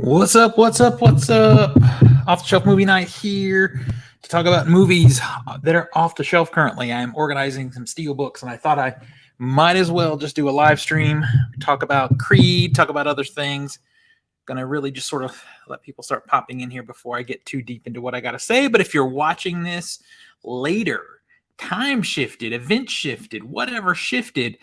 What's up? What's up? What's up? Off the shelf movie night here to talk about movies that are off the shelf currently. I am organizing some Steelbooks, and I thought I might as well just do a live stream, talk about Creed, talk about other things. Gonna really just sort of let people start popping in here before I get too deep into what I gotta say. But if you're watching this later, time shifted, event shifted, whatever shifted,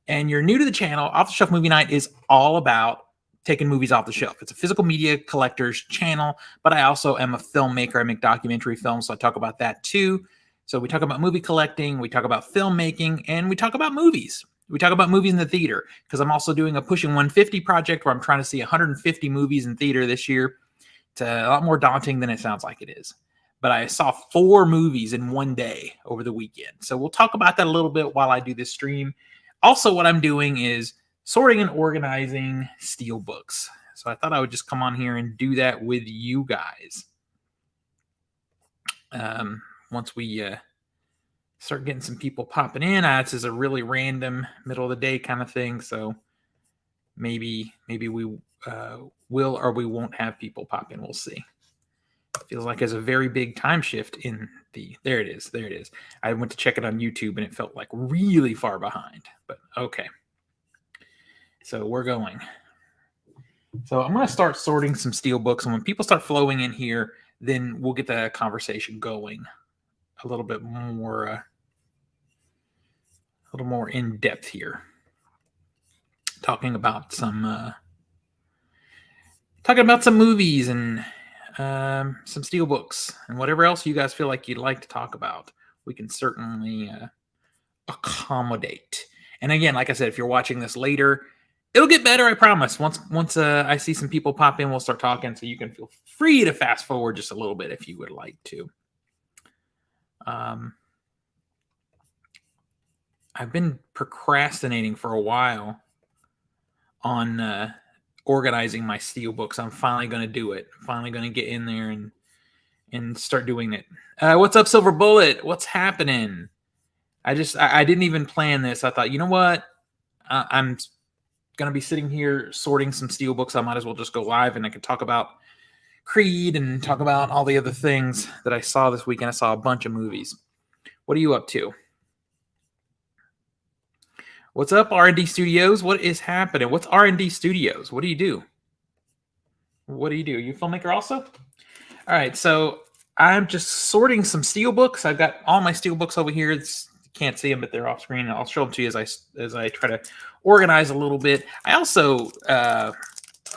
and you're new to the channel, Off the Shelf Movie Night is all about taking movies off the shelf. It's a physical media collector's channel, but I also am a filmmaker. I make documentary films, so I talk about that too. So we talk about movie collecting, we talk about filmmaking, and we talk about movies. We talk about movies in the theater because I'm also doing a Pushing 150 project where I'm trying to see 150 movies in theater this year. It's a lot more daunting than it sounds like it is. But I saw 4 movies in one day over the weekend. So we'll talk about that a little bit while I do this stream. Also, what I'm doing is sorting and organizing Steelbooks. So I thought I would just come on here and do that with you guys. Once we start getting some people popping in, this is a really random middle of the day kind of thing. So maybe we will or we won't have people pop in. We'll see. Feels like there's a very big time shift in there it is. I went to check it on YouTube and it felt like really far behind, but okay. So we're going. So I'm going to start sorting some Steelbooks, and when people start flowing in here, then we'll get the conversation going a little bit more, in depth here. Talking about some movies and some Steelbooks and whatever else you guys feel like you'd like to talk about. We can certainly accommodate. And again, like I said, if you're watching this later, it'll get better, I promise. Once I see some people pop in, we'll start talking, so you can feel free to fast forward just a little bit if you would like to. I've been procrastinating for a while on organizing my Steelbooks. I'm finally going to do it. I'm finally going to get in there and start doing it. What's up, Silver Bullet? What's happening? I didn't even plan this. I thought, you know what? I'm going to be sitting here sorting some Steelbooks. I might as well just go live, and I can talk about Creed and talk about all the other things that I saw this weekend. I saw a bunch of movies. What are you up to? What's up, R&D Studios? What is happening? What's R&D Studios? What do you do? What do you do? You a filmmaker also? All right, so I'm just sorting some Steelbooks. I've got all my Steelbooks over here. You can't see them, but they're off screen. I'll show them to you as I try to organize a little bit. I also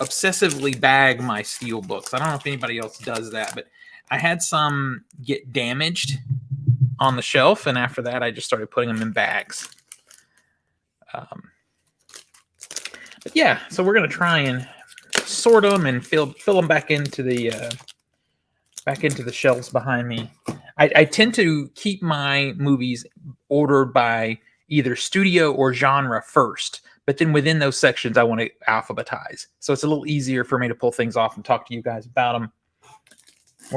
obsessively bag my Steelbooks. I don't know if anybody else does that, but I had some get damaged on the shelf, and after that, I just started putting them in bags. But yeah, so we're gonna try and sort them and fill them back into the shelves behind me. I tend to keep my movies ordered by either studio or genre first, but then within those sections, I want to alphabetize. So it's a little easier for me to pull things off and talk to you guys about them.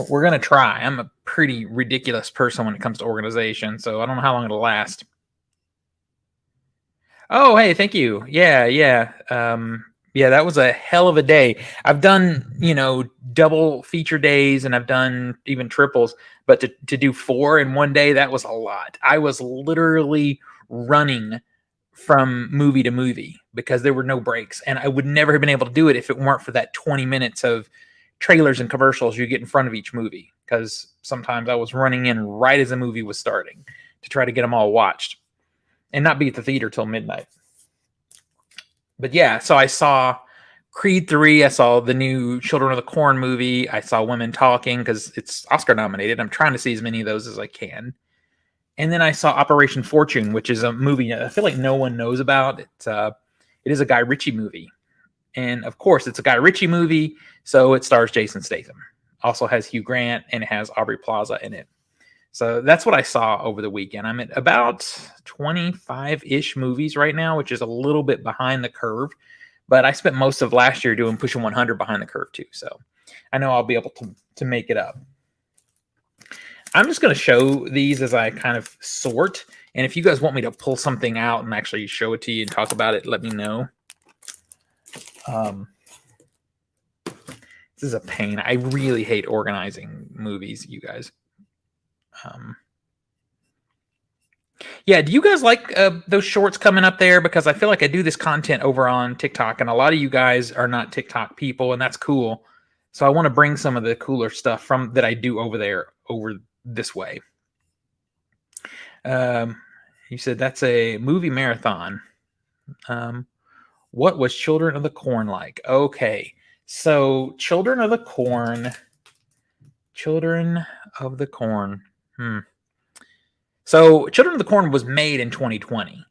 We're going to try. I'm a pretty ridiculous person when it comes to organization, so I don't know how long it'll last. Oh, hey, thank you. Yeah. Yeah, that was a hell of a day. I've done, double feature days, and I've done even triples, but to do 4 in one day, that was a lot. I was literally running from movie to movie because there were no breaks, and I would never have been able to do it if it weren't for that 20 minutes of trailers and commercials you get in front of each movie, because sometimes I was running in right as the movie was starting to try to get them all watched and not be at the theater till midnight. But yeah, so I saw Creed 3. I saw the new Children of the Corn movie. I saw Women Talking because it's Oscar nominated. I'm trying to see as many of those as I can. And then I saw Operation Fortune, which is a movie I feel like no one knows about. It is a Guy Ritchie movie. And of course, it's a Guy Ritchie movie, so it stars Jason Statham. Also has Hugh Grant, and it has Aubrey Plaza in it. So that's what I saw over the weekend. I'm at about 25-ish movies right now, which is a little bit behind the curve. But I spent most of last year doing Pushing 100 behind the curve too. So I know I'll be able to make it up. I'm just going to show these as I kind of sort. And if you guys want me to pull something out and actually show it to you and talk about it, let me know. This is a pain. I really hate organizing movies, you guys. Yeah, do you guys like those shorts coming up there? Because I feel like I do this content over on TikTok, and a lot of you guys are not TikTok people, and that's cool. So I want to bring some of the cooler stuff from that I do over there over this way. You said that's a movie marathon. What was Children of the Corn like? Okay, so Children of the Corn. Children of the Corn. So Children of the Corn was made in 2020,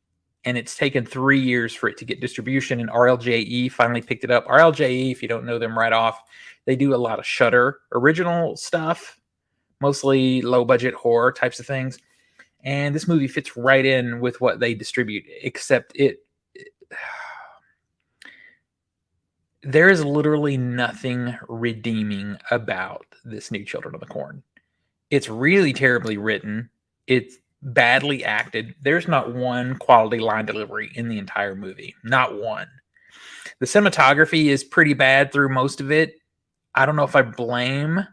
and it's taken 3 years for it to get distribution, and RLJE finally picked it up. RLJE, if you don't know them right off, they do a lot of Shudder original stuff, mostly low-budget horror types of things. And this movie fits right in with what they distribute, except there is literally nothing redeeming about this new Children of the Corn. It's really terribly written. It's badly acted. There's not one quality line delivery in the entire movie. Not one. The cinematography is pretty bad through most of it. I don't know if I blame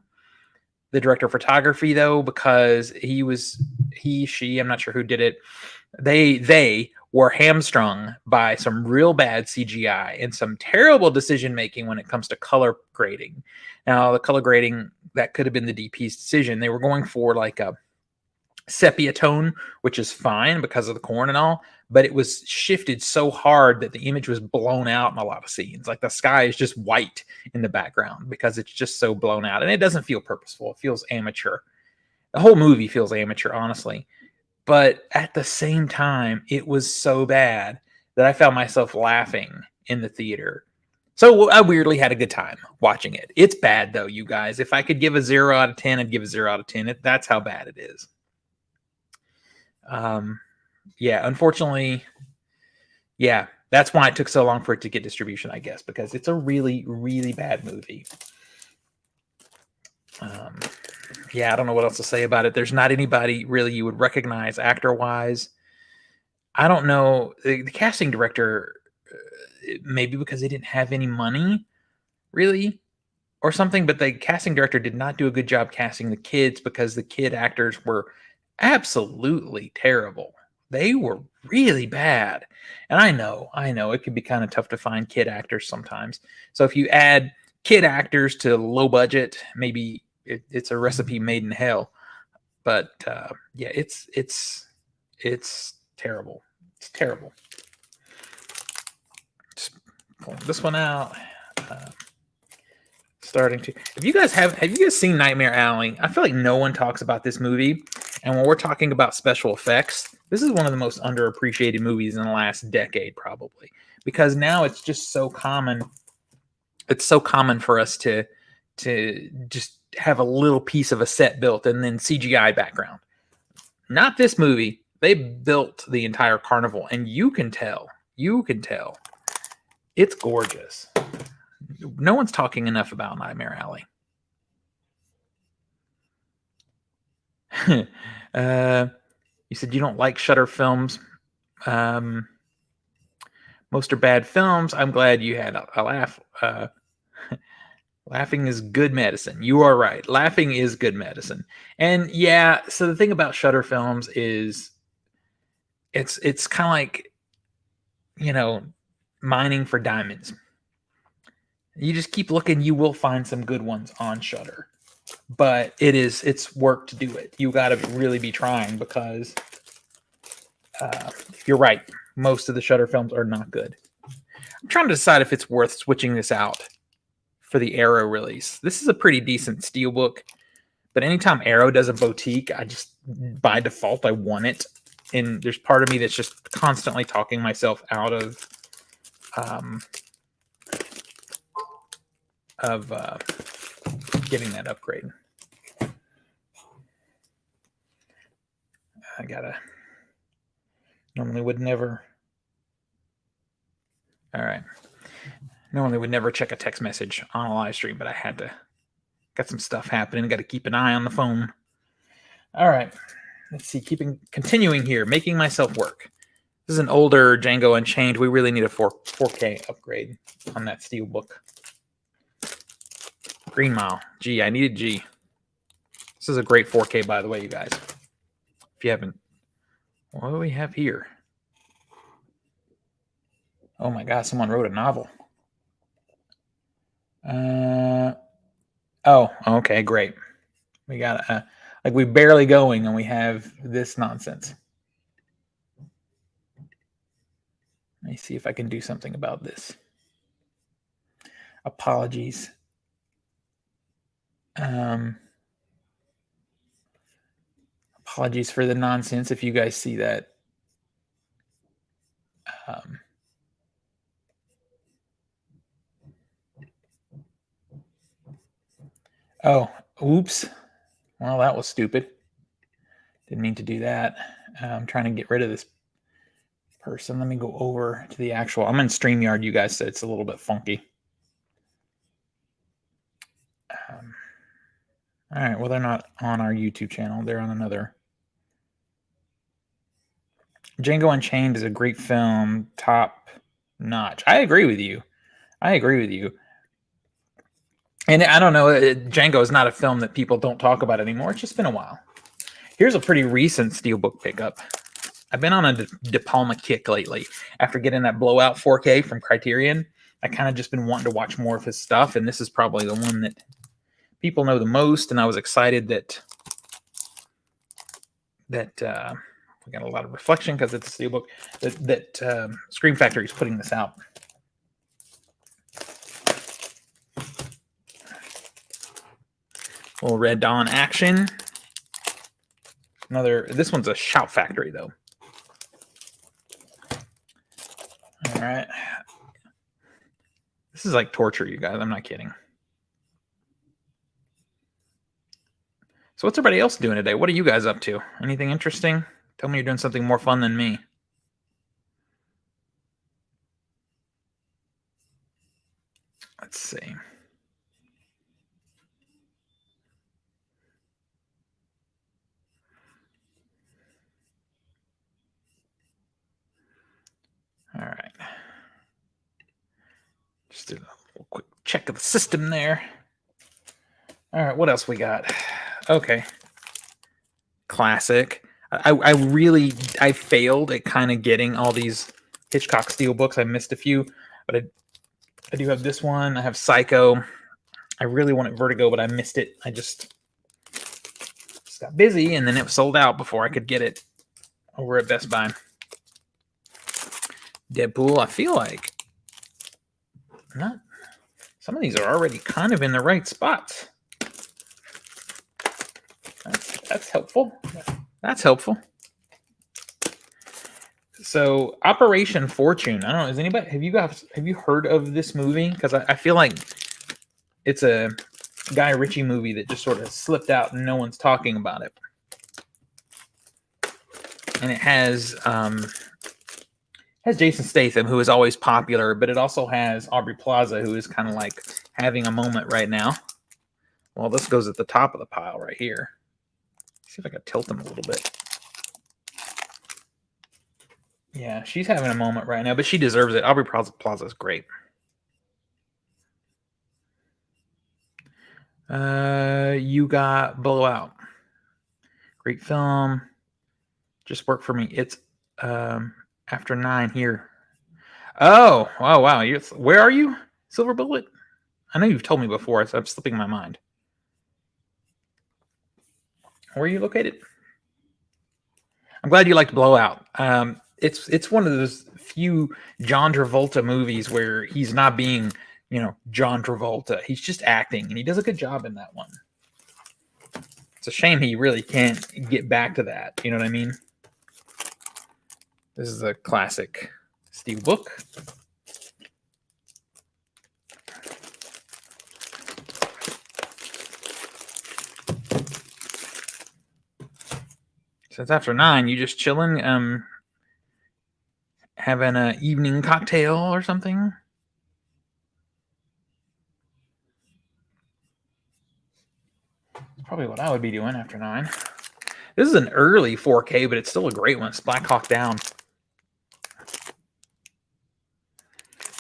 the director of photography, though, because she, I'm not sure who did it. They were hamstrung by some real bad CGI and some terrible decision making when it comes to color grading. Now, the color grading, that could have been the DP's decision. They were going for like a sepia tone, which is fine because of the corn and all, but it was shifted so hard that the image was blown out in a lot of scenes. Like the sky is just white in the background because it's just so blown out, and it doesn't feel purposeful. It feels amateur. The whole movie feels amateur, honestly. But at the same time, it was so bad that I found myself laughing in the theater. So I weirdly had a good time watching it. It's bad, though, you guys. If I could give a 0 out of 10, I'd give a 0 out of 10. That's how bad it is. Yeah, unfortunately, yeah, that's why it took so long for it to get distribution, I guess, because it's a really, really bad movie. Yeah, I don't know what else to say about it. There's not anybody really you would recognize actor-wise. I don't know. The casting director, maybe because they didn't have any money, really, or something, but the casting director did not do a good job casting the kids because the kid actors were absolutely terrible. They were really bad. And I know it can be kind of tough to find kid actors sometimes. So if you add kid actors to low budget, maybe it's a recipe made in hell. But yeah, it's terrible. It's terrible. Just pulling this one out. Starting to. Have you guys seen Nightmare Alley? I feel like no one talks about this movie. And when we're talking about special effects, this is one of the most underappreciated movies in the last decade, probably, because now it's just so common. It's so common for us to just have a little piece of a set built and then CGI background. Not this movie. They built the entire carnival, and you can tell. It's gorgeous. No one's talking enough about Nightmare Alley. You said you don't like Shudder films. Most are bad films. I'm glad you had a laugh. Laughing is good medicine. You are right. Laughing is good medicine. And yeah, so the thing about Shudder films is it's kind of like, mining for diamonds. You just keep looking, you will find some good ones on Shudder. But it's work to do it. You got to really be trying because you're right. Most of the Shudder films are not good. I'm trying to decide if it's worth switching this out for the Arrow release. This is a pretty decent Steelbook, but anytime Arrow does a boutique, I just, by default, I want it. And there's part of me that's just constantly talking myself out of getting that upgrade. Normally would never. All right. Normally would never check a text message on a live stream, but I had to. Got some stuff happening. Got to keep an eye on the phone. All right. Let's see. Continuing here. Making myself work. This is an older Django Unchained. We really need a 4K upgrade on that Steelbook. Green Mile. G. I needed G. This is a great 4K, by the way, you guys. If you haven't, what do we have here? Oh my God! Someone wrote a novel. Oh, okay, great. We got like we barely going, and we have this nonsense. Let me see if I can do something about this. Apologies. Apologies for the nonsense if you guys see that. Oh, oops. Well, that was stupid. Didn't mean to do that. I'm trying to get rid of this person. Let me go over to the actual. I'm in StreamYard. You guys said it's a little bit funky. All right. Well, they're not on our YouTube channel. They're on another. Django Unchained is a great film, top notch. I agree with you. And I don't know, Django is not a film that people don't talk about anymore. It's just been a while. Here's a pretty recent Steelbook pickup. I've been on a De Palma kick lately. After getting that Blowout 4K from Criterion, I kind of just been wanting to watch more of his stuff, and this is probably the one that people know the most, and I was excited that we got a lot of reflection because it's a Steelbook, that Scream Factory is putting this out. Little Red Dawn action. This one's a Shout Factory, though. All right. This is like torture, you guys. I'm not kidding. So what's everybody else doing today? What are you guys up to? Anything interesting? Tell me you're doing something more fun than me. Let's see. All right. Just do a little quick check of the system there. All right, what else we got? Okay. Classic. I failed at kind of getting all these Hitchcock Steelbooks. I missed a few, but I do have this one. I have Psycho. I really wanted Vertigo, but I missed it. I just got busy, and then it was sold out before I could get it over at Best Buy. Deadpool, I feel like some of these are already kind of in the right spots. That's helpful. That's helpful. So Operation Fortune. I don't know. Is anybody have you heard of this movie? Because I feel like it's a Guy Ritchie movie that just sort of slipped out and no one's talking about it. And it has Jason Statham, who is always popular, but it also has Aubrey Plaza, who is kind of like having a moment right now. Well, this goes at the top of the pile right here. See if I can tilt him a little bit. Yeah, she's having a moment right now, but she deserves it. Aubrey Plaza is great. You got Blowout. Great film. Just worked for me. It's after 9 here. Oh, wow. Where are you, Silver Bullet? I know you've told me before, so I'm slipping my mind. Where are you located? I'm glad you liked Blowout. It's one of those few John Travolta movies where he's not being, John Travolta. He's just acting, and he does a good job in that one. It's a shame he really can't get back to that. You know what I mean? This is a classic Steelbook. So it's after 9. You just chilling, having an evening cocktail or something? That's probably what I would be doing after 9. This is an early 4K, but it's still a great one. It's Black Hawk Down.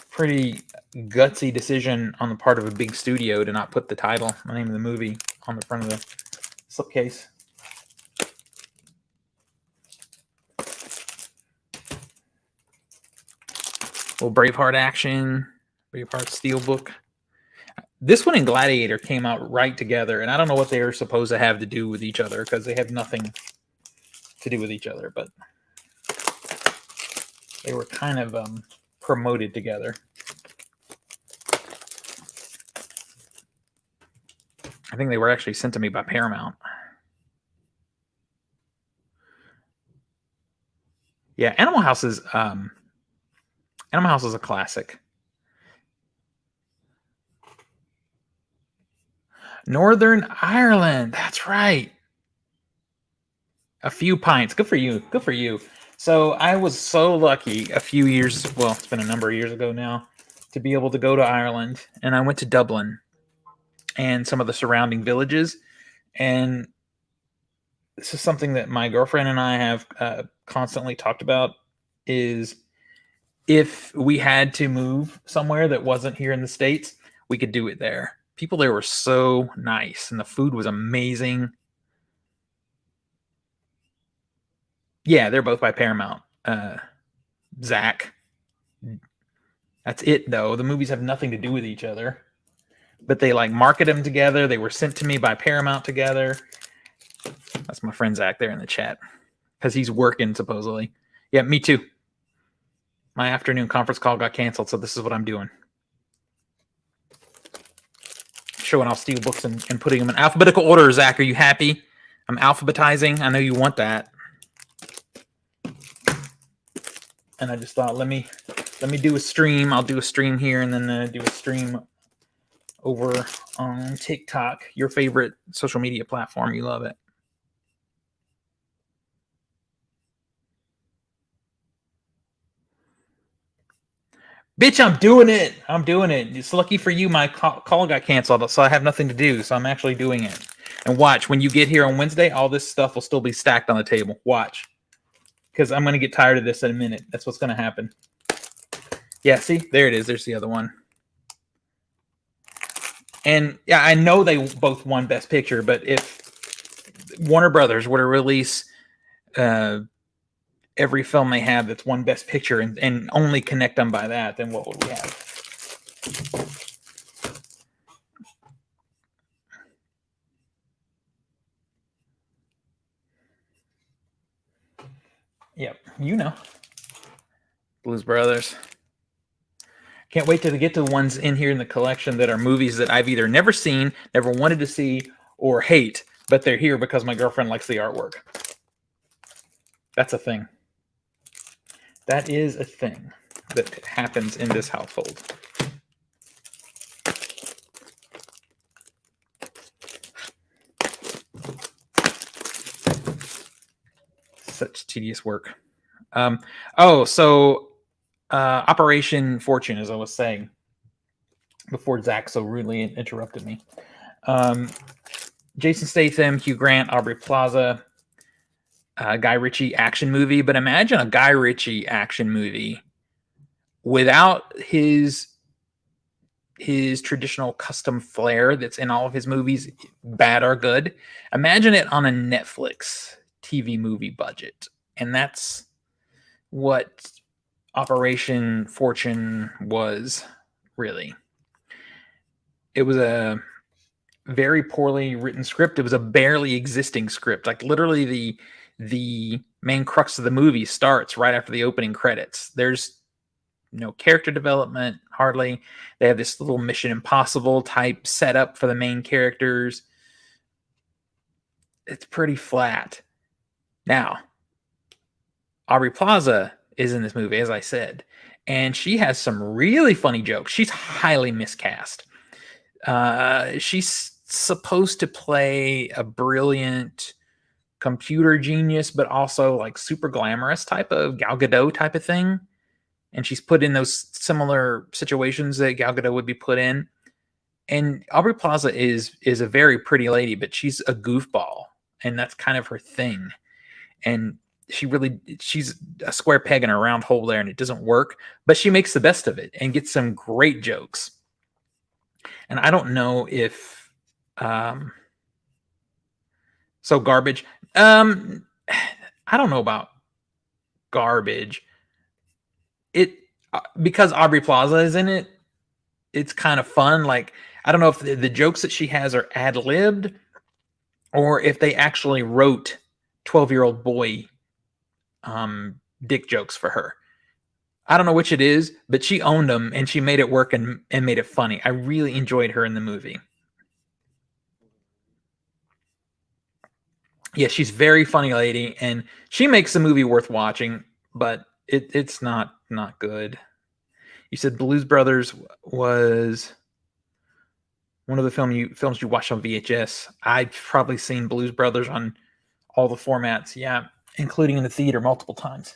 Pretty gutsy decision on the part of a big studio to not put the title, the name of the movie, on the front of the slipcase. Little Braveheart action, Braveheart Steelbook. This one and Gladiator came out right together, and I don't know what they are supposed to have to do with each other because they have nothing to do with each other, but they were kind of promoted together. I think they were actually sent to me by Paramount. Yeah, Animal House is a classic. Northern Ireland. That's right. A few pints. Good for you. Good for you. So I was so lucky a few years, well, it's been a number of years ago now, to be able to go to Ireland. And I went to Dublin and some of the surrounding villages. And this is something that my girlfriend and I have constantly talked about, is if we had to move somewhere that wasn't here in the States, we could do it there. People there were so nice, and the food was amazing. Yeah, they're both by Paramount. Zach. That's it, though. The movies have nothing to do with each other, but they like market them together. They were sent to me by Paramount together. That's my friend Zach there in the chat because he's working supposedly. Yeah, me too. My afternoon conference call got canceled, so this is what I'm doing. Showing off Steelbooks and putting them in alphabetical order. Zach, are you happy? I'm alphabetizing. I know you want that. And I just thought, let me do a stream. I'll do a stream here and then do a stream over on TikTok, your favorite social media platform. You love it. Bitch, I'm doing it. I'm doing it. It's lucky for you, my call got canceled, so I have nothing to do. So I'm actually doing it. And watch, when you get here on Wednesday, all this stuff will still be stacked on the table. Watch. Because I'm going to get tired of this in a minute. That's what's going to happen. Yeah, see? There it is. There's the other one. And yeah, I know they both won Best Picture, but if Warner Brothers were to release every film they have that's won Best Picture and only connect them by that, then what would we have? Yep, you know. Blues Brothers. Can't wait till they get to the ones in here in the collection that are movies that I've either never seen, never wanted to see, or hate, but they're here because my girlfriend likes the artwork. That's a thing. That is a thing that happens in this household. Such tedious work. Operation Fortune, as I was saying before Zach so rudely interrupted me. Jason Statham, Hugh Grant, Aubrey Plaza, Guy Ritchie action movie. But imagine a Guy Ritchie action movie without his traditional custom flair that's in all of his movies, bad or good. Imagine it on a Netflix TV movie budget. And that's what Operation Fortune was, really. It was a very poorly written script. It was a barely existing script. Like literally the main crux of the movie starts right after the opening credits. There's no character development, hardly. They have this little Mission Impossible type setup for the main characters. It's pretty flat. Now, Aubrey Plaza is in this movie, as I said, and she has some really funny jokes. She's highly miscast. She's supposed to play a brilliant computer genius, but also like super glamorous type of Gal Gadot type of thing. And she's put in those similar situations that Gal Gadot would be put in. And Aubrey Plaza is a very pretty lady, but she's a goofball, and that's kind of her thing. And she's a square peg in a round hole there, and it doesn't work. But she makes the best of it and gets some great jokes. And I don't know if so garbage. I don't know about garbage. It because Aubrey Plaza is in it. It's kind of fun. Like, I don't know if the jokes that she has are ad libbed or if they actually wrote 12-year-old boy dick jokes for her. I don't know which it is, but she owned them and she made it work and made it funny. I really enjoyed her in the movie. Yeah, she's very funny lady, and she makes the movie worth watching, but it's not good. You said Blues Brothers was one of the films you watched on VHS. I've probably seen Blues Brothers on all the formats, yeah, including in the theater multiple times.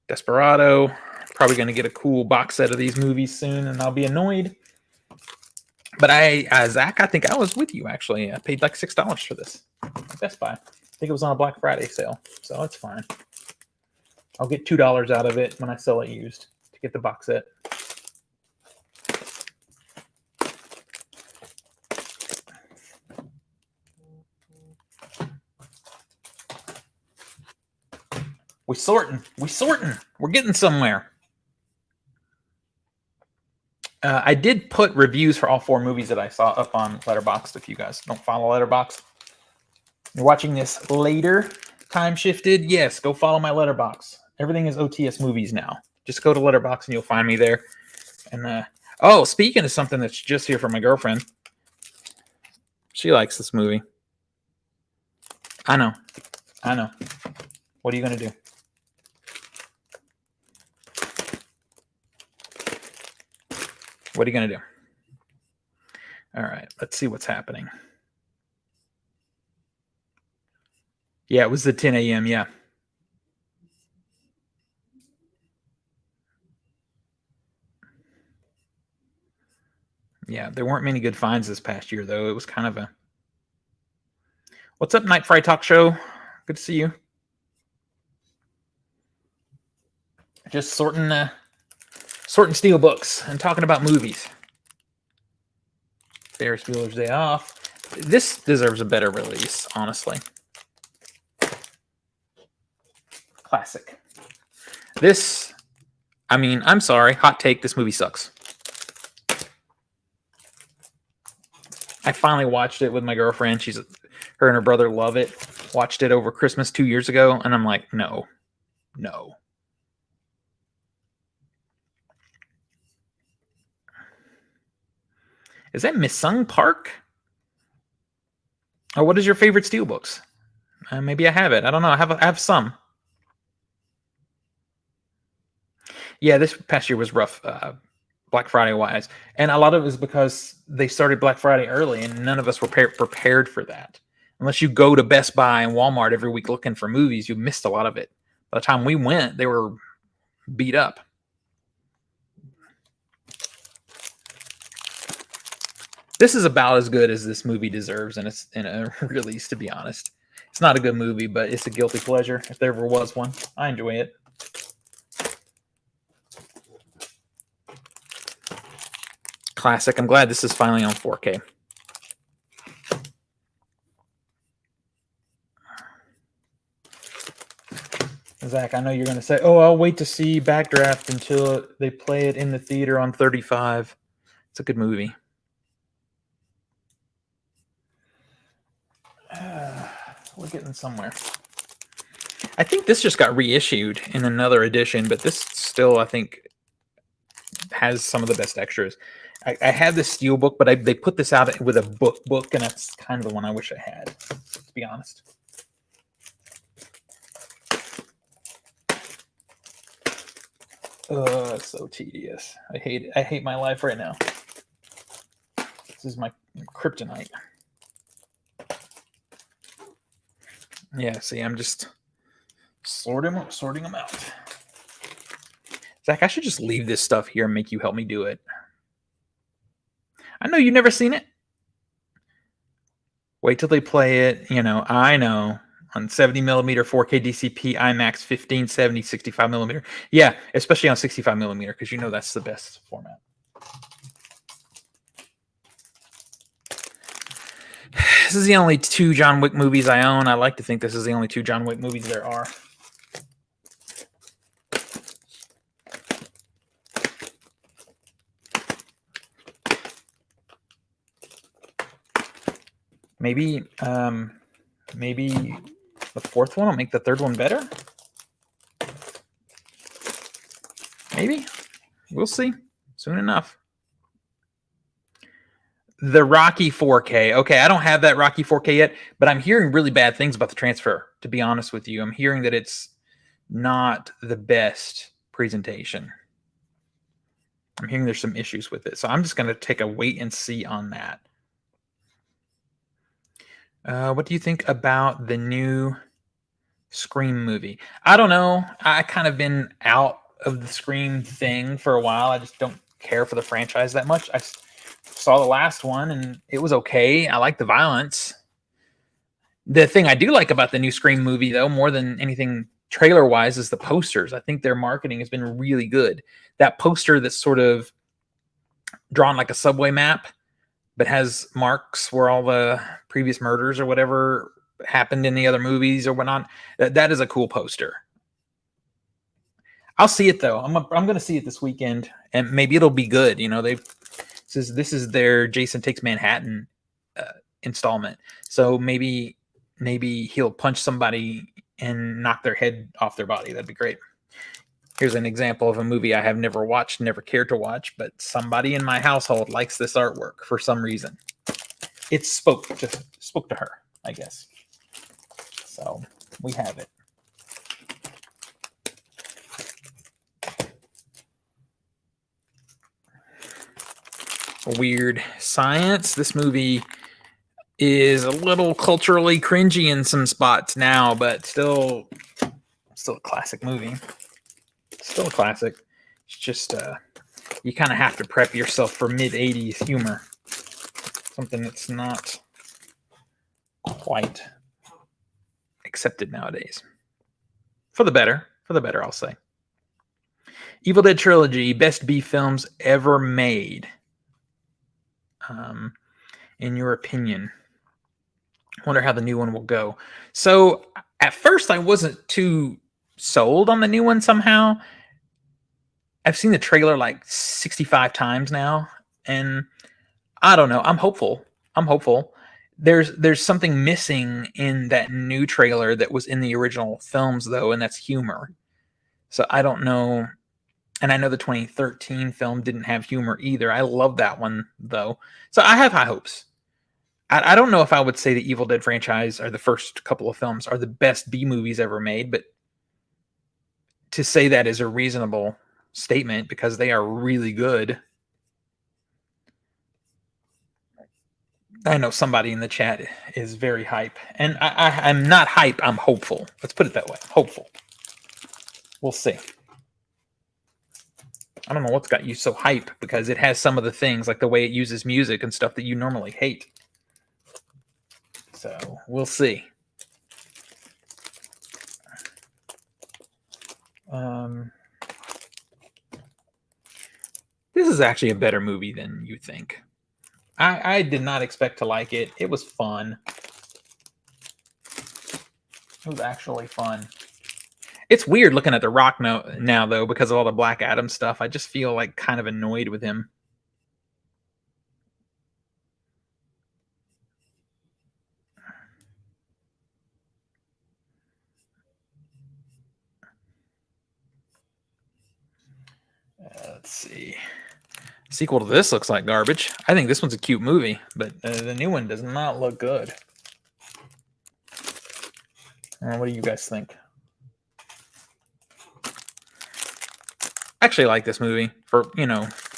Desperado, probably going to get a cool box set of these movies soon, and I'll be annoyed. But Zach, I think I was with you, actually. I paid like $6 for this at Best Buy. I think it was on a Black Friday sale, so it's fine. I'll get $2 out of it when I sell it used to get the box set. We're sorting. We're getting somewhere. I did put reviews for all 4 movies that I saw up on Letterboxd. If you guys don't follow Letterboxd, you're watching this later, time shifted. Yes, go follow my Letterboxd. Everything is OTS movies now. Just go to Letterboxd and you'll find me there. And oh, speaking of something that's just here for my girlfriend, she likes this movie. I know. What are you gonna do? What are you going to do? All right, let's see what's happening. Yeah, it was the 10 a.m. Yeah. Yeah, there weren't many good finds this past year, though. It was kind of a... What's up, Night Fry Talk Show? Good to see you. Just sorting Steelbooks and talking about movies. Ferris Bueller's Day Off. This deserves a better release, honestly. Classic. This, I mean, I'm sorry, hot take, this movie sucks. I finally watched it with my girlfriend. Her and her brother love it. Watched it over Christmas 2 years ago, and I'm like, no. Is that Miss Sung Park? Or what is your favorite Steelbooks? Maybe I have it. I don't know. I have some. Yeah, this past year was rough, Black Friday wise, and a lot of it is because they started Black Friday early, and none of us were prepared for that. Unless you go to Best Buy and Walmart every week looking for movies, you missed a lot of it. By the time we went, they were beat up. This is about as good as this movie deserves in a release, to be honest. It's not a good movie, but it's a guilty pleasure, if there ever was one. I enjoy it. Classic. I'm glad this is finally on 4K. Zach, I know you're going to say, oh, I'll wait to see Backdraft until they play it in the theater on 35. It's a good movie. We're getting somewhere. I think this just got reissued in another edition, but this still, I think, has some of the best extras. I had the Steelbook, but they put this out with a book, and that's kind of the one I wish I had, to be honest. It's so tedious. I hate it. I hate my life right now. This is my kryptonite. Yeah, see, I'm just sorting them out. Zach, I should just leave this stuff here and make you help me do it. I know you've never seen it. Wait till they play it. I know. on 70 millimeter, 4K DCP, IMAX, 1570, 65 millimeter. Yeah, especially on 65 millimeter, because you know that's the best format. This is the only 2 John Wick movies I own. I like to think this is the only 2 John Wick movies there are. Maybe the 4th one will make the 3rd one better. Maybe. We'll see soon enough. The Rocky 4K. Okay, I don't have that Rocky 4K yet, but I'm hearing really bad things about the transfer, to be honest with you. I'm hearing that it's not the best presentation. I'm hearing there's some issues with it. So I'm just going to take a wait and see on that. What do you think about the new Scream movie? I don't know. I kind of been out of the Scream thing for a while. I just don't care for the franchise that much. I saw the last one and it was okay. I like the violence. The thing I do like about the new Scream movie, though, more than anything trailer wise, is the posters. I think their marketing has been really good. That poster that's sort of drawn like a subway map, but has marks where all the previous murders or whatever happened in the other movies or whatnot. That is a cool poster. I'll see it though. I'm going to see it this weekend, and maybe it'll be good. You know, this is their Jason Takes Manhattan installment, so maybe he'll punch somebody and knock their head off their body. That'd be great. Here's an example of a movie I have never watched, never cared to watch, but somebody in my household likes this artwork for some reason. It spoke to her, I guess. So we have it. Weird Science. This movie is a little culturally cringy in some spots now, but still a classic movie. Still a classic. It's just you kind of have to prep yourself for mid-'80s humor. Something that's not quite accepted nowadays. For the better, I'll say. Evil Dead Trilogy, best B films ever made. In your opinion. Wonder how the new one will go. So at first I wasn't too sold on the new one somehow. I've seen the trailer like 65 times now, and I don't know. I'm hopeful. There's something missing in that new trailer that was in the original films, though, and that's humor. So I don't know. And I know the 2013 film didn't have humor either. I love that one, though. So I have high hopes. I don't know if I would say the Evil Dead franchise or the first couple of films are the best B movies ever made, but to say that is a reasonable statement because they are really good. I know somebody in the chat is very hype, and I'm not hype. I'm hopeful. Let's put it that way. Hopeful. We'll see. I don't know what's got you so hype because it has some of the things like the way it uses music and stuff that you normally hate. So we'll see. This is actually a better movie than you think. I did not expect to like it. It was fun. It was actually fun. It's weird looking at The Rock now, though, because of all the Black Adam stuff. I just feel like kind of annoyed with him. Let's see. Sequel to this looks like garbage. I think this one's a cute movie, but the new one does not look good. What do you guys think? I actually like this movie for,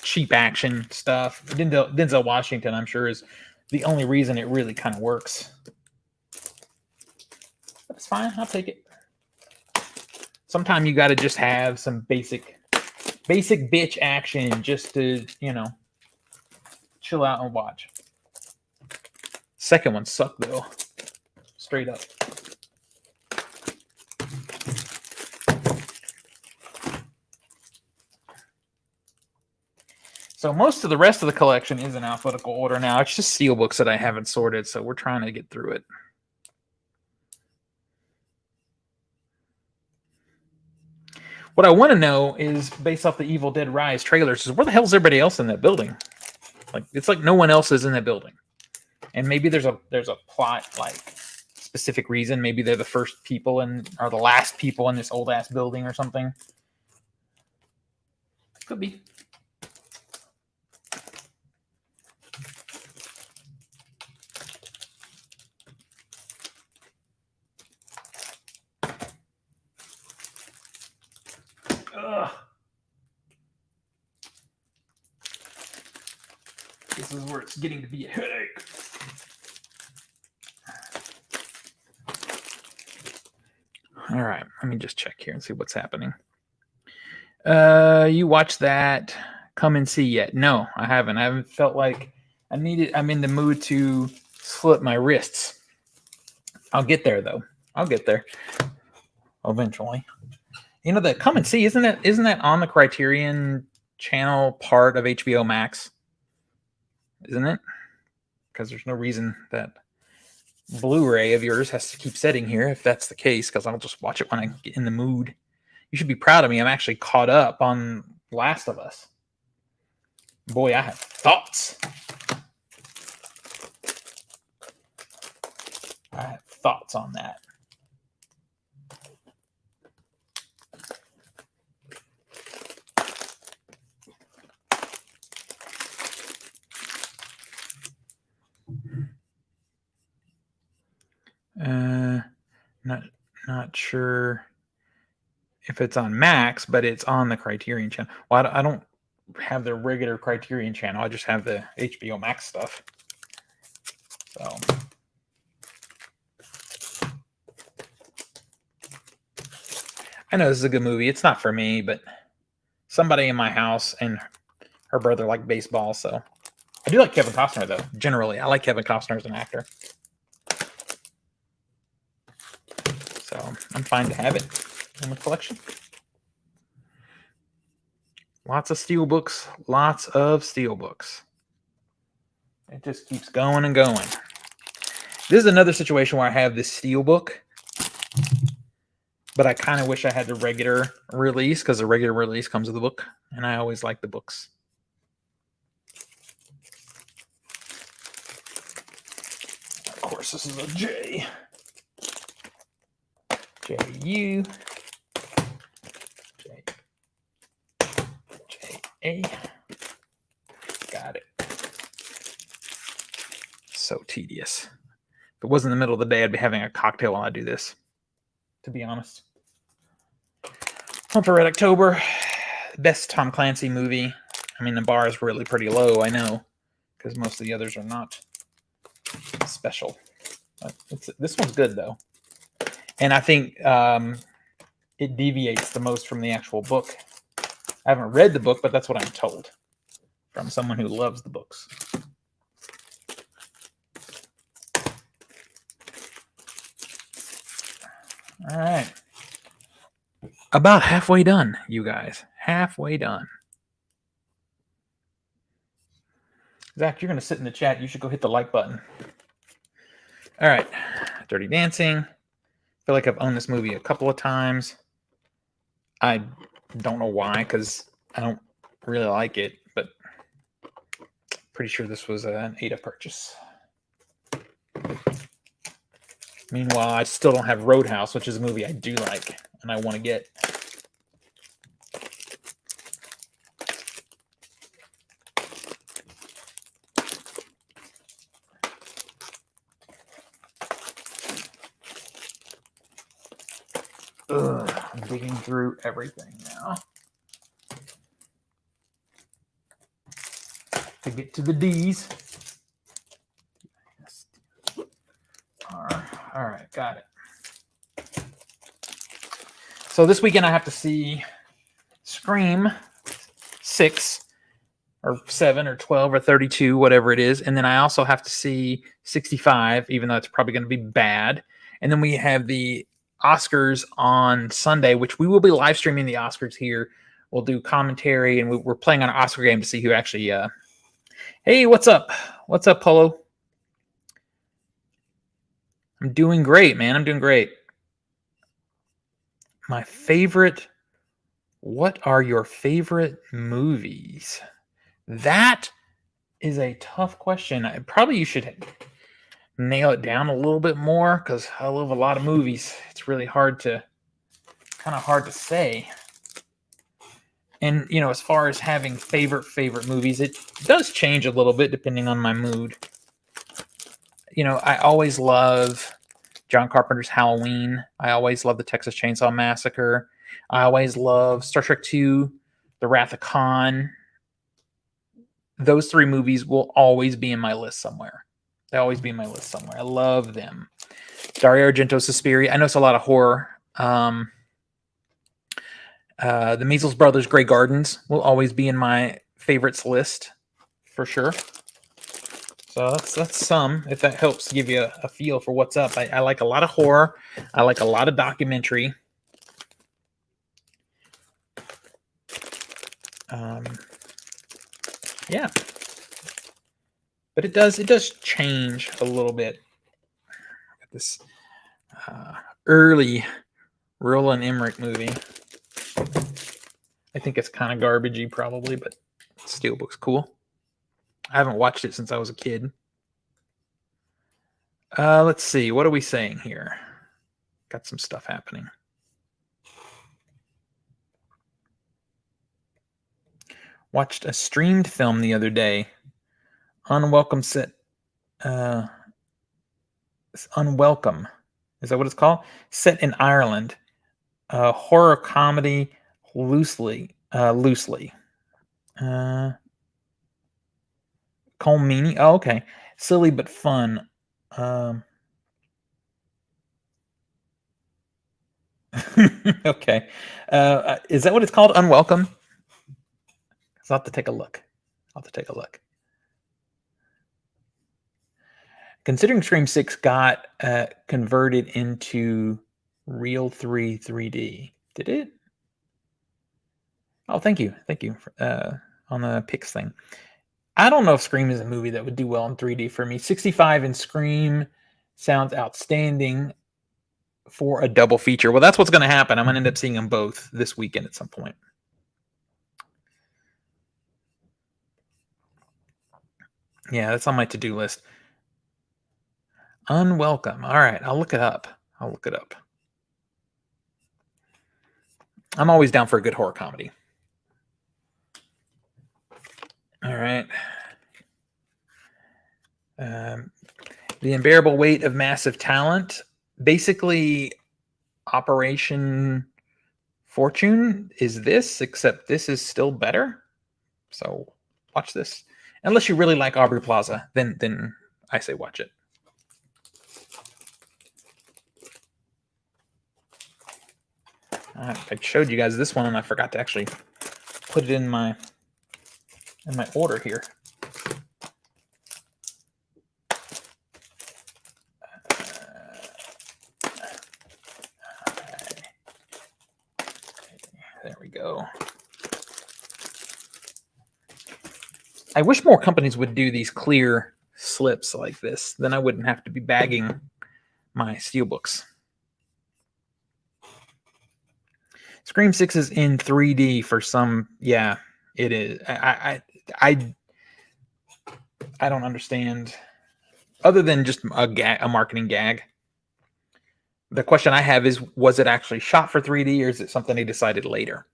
cheap action stuff. Denzel Washington, I'm sure, is the only reason it really kind of works. But it's fine. I'll take it. Sometimes you got to just have some basic bitch action just to, chill out and watch. Second one sucked, though. Straight up. So most of the rest of the collection is in alphabetical order now. It's just Steelbooks that I haven't sorted, so we're trying to get through it. What I want to know is, based off the Evil Dead Rise trailers, is where the hell's everybody else in that building? Like, it's like no one else is in that building. And maybe there's a plot, like, specific reason. Maybe they're the first people or the last people in this old ass building or something. Could be. Ugh. This is where it's getting to be a headache. All right, let me just check here and see what's happening. You watched that Come and See yet? No, I haven't. I haven't felt like I'm in the mood to slit my wrists. I'll get there though. I'll get there eventually. You know, the Come and See, isn't that on the Criterion channel part of HBO Max? Isn't it? Because there's no reason that Blu-ray of yours has to keep sitting here if that's the case, because I'll just watch it when I get in the mood. You should be proud of me. I'm actually caught up on Last of Us. Boy, I have thoughts. I have thoughts on that. Not sure if it's on Max, but it's on the Criterion channel. Well, I don't have the regular Criterion channel. I just have the HBO Max stuff. So I know this is a good movie. It's not for me, but somebody in my house and her brother like baseball, so I do like Kevin Costner though. Generally, I like Kevin Costner as an actor. So I'm fine to have it in the collection. Lots of Steelbooks. Lots of Steelbooks. It just keeps going and going. This is another situation where I have this Steelbook, but I kind of wish I had the regular release, because the regular release comes with the book, and I always like the books. Of course, this is a J. J-U. J-A. Got it. So tedious. If it wasn't the middle of the day, I'd be having a cocktail while I do this, to be honest. Hunt for Red October. Best Tom Clancy movie. I mean, the bar is really pretty low, I know, because most of the others are not special. But this one's good, though. And I think it deviates the most from the actual book. I haven't read the book, but that's what I'm told from someone who loves the books. All right. About halfway done, you guys. Halfway done. Zach, you're going to sit in the chat. You should go hit the like button. All right. Dirty Dancing. I feel like I've owned this movie a couple of times. I don't know why, because I don't really like it, but pretty sure this was an Ada purchase. Meanwhile, I still don't have Roadhouse, which is a movie I do like and I want to get. Ugh, I'm digging through everything now to get to the D's. All right, got it. So this weekend I have to see Scream 6 or 7 or 12 or 32, whatever it is. And then I also have to see 65, even though it's probably going to be bad. And then we have the Oscars on Sunday, which we will be live streaming the Oscars here we'll do commentary, and we're playing on an Oscar game to see who actually. Hey, what's up? What's up, Polo? I'm doing great, man. I'm doing great. My favorite. What are your favorite movies? That is a tough question. Probably you should nail it down a little bit more because I love a lot of movies. It's really hard to say. And as far as having favorite movies, it does change a little bit depending on my mood. I always love John Carpenter's Halloween. I always love the Texas Chainsaw Massacre. I always love Star Trek II, The Wrath of Khan. Those 3 movies will always be in my list somewhere. They'll always be in my list somewhere. I love them. Dario Argento's Suspiria. I know it's a lot of horror. The Measles Brothers' Grey Gardens will always be in my favorites list for sure. So that's some, if that helps give you a feel for what's up. I like a lot of horror. I like a lot of documentary. Yeah. But it does change a little bit. This early Roland Emmerich movie. I think it's kind of garbagey probably, but Steelbook's cool. I haven't watched it since I was a kid. Let's see. What are we saying here? Got some stuff happening. Watched a streamed film the other day. Unwelcome set. Unwelcome. Is that what it's called? Set in Ireland. Horror comedy loosely. Colmini. Oh, okay. Silly but fun. Okay. Is that what it's called? Unwelcome? I'll have to take a look. Considering Scream 6 got converted into Real 3 3D, did it? Oh, thank you on the Pix thing. I don't know if Scream is a movie that would do well in 3D for me. 65 and Scream sounds outstanding for a double feature. Well, that's what's going to happen. I'm going to end up seeing them both this weekend at some point. Yeah, that's on my to-do list. Unwelcome. All right, I'll look it up. I'm always down for a good horror comedy. All right. The Unbearable Weight of Massive Talent. Basically, Operation Fortune is this, except this is still better. So watch this. Unless you really like Aubrey Plaza, then I say watch it. I showed you guys this one, and I forgot to actually put it in my order here. There we go. I wish more companies would do these clear slips like this. Then I wouldn't have to be bagging my Steelbooks. Scream 6 is in 3D for some. Yeah, it is. I don't understand. Other than just a marketing gag. The question I have is, was it actually shot for 3D, or is it something they decided later?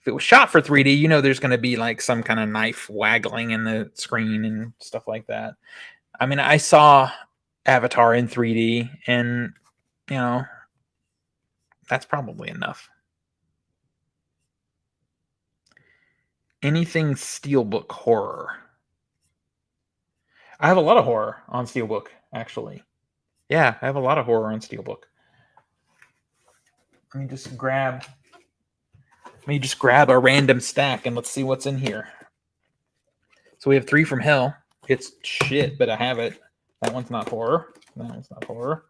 If it was shot for 3D, there's going to be like some kind of knife waggling in the screen and stuff like that. I mean, I saw Avatar in 3D, and that's probably enough. Anything Steelbook horror? I have a lot of horror on Steelbook, actually. Yeah, I have a lot of horror on Steelbook. Let me just grab a random stack and let's see what's in here. So we have 3 from Hell. It's shit, but I have it. That one's not horror. That one's not horror.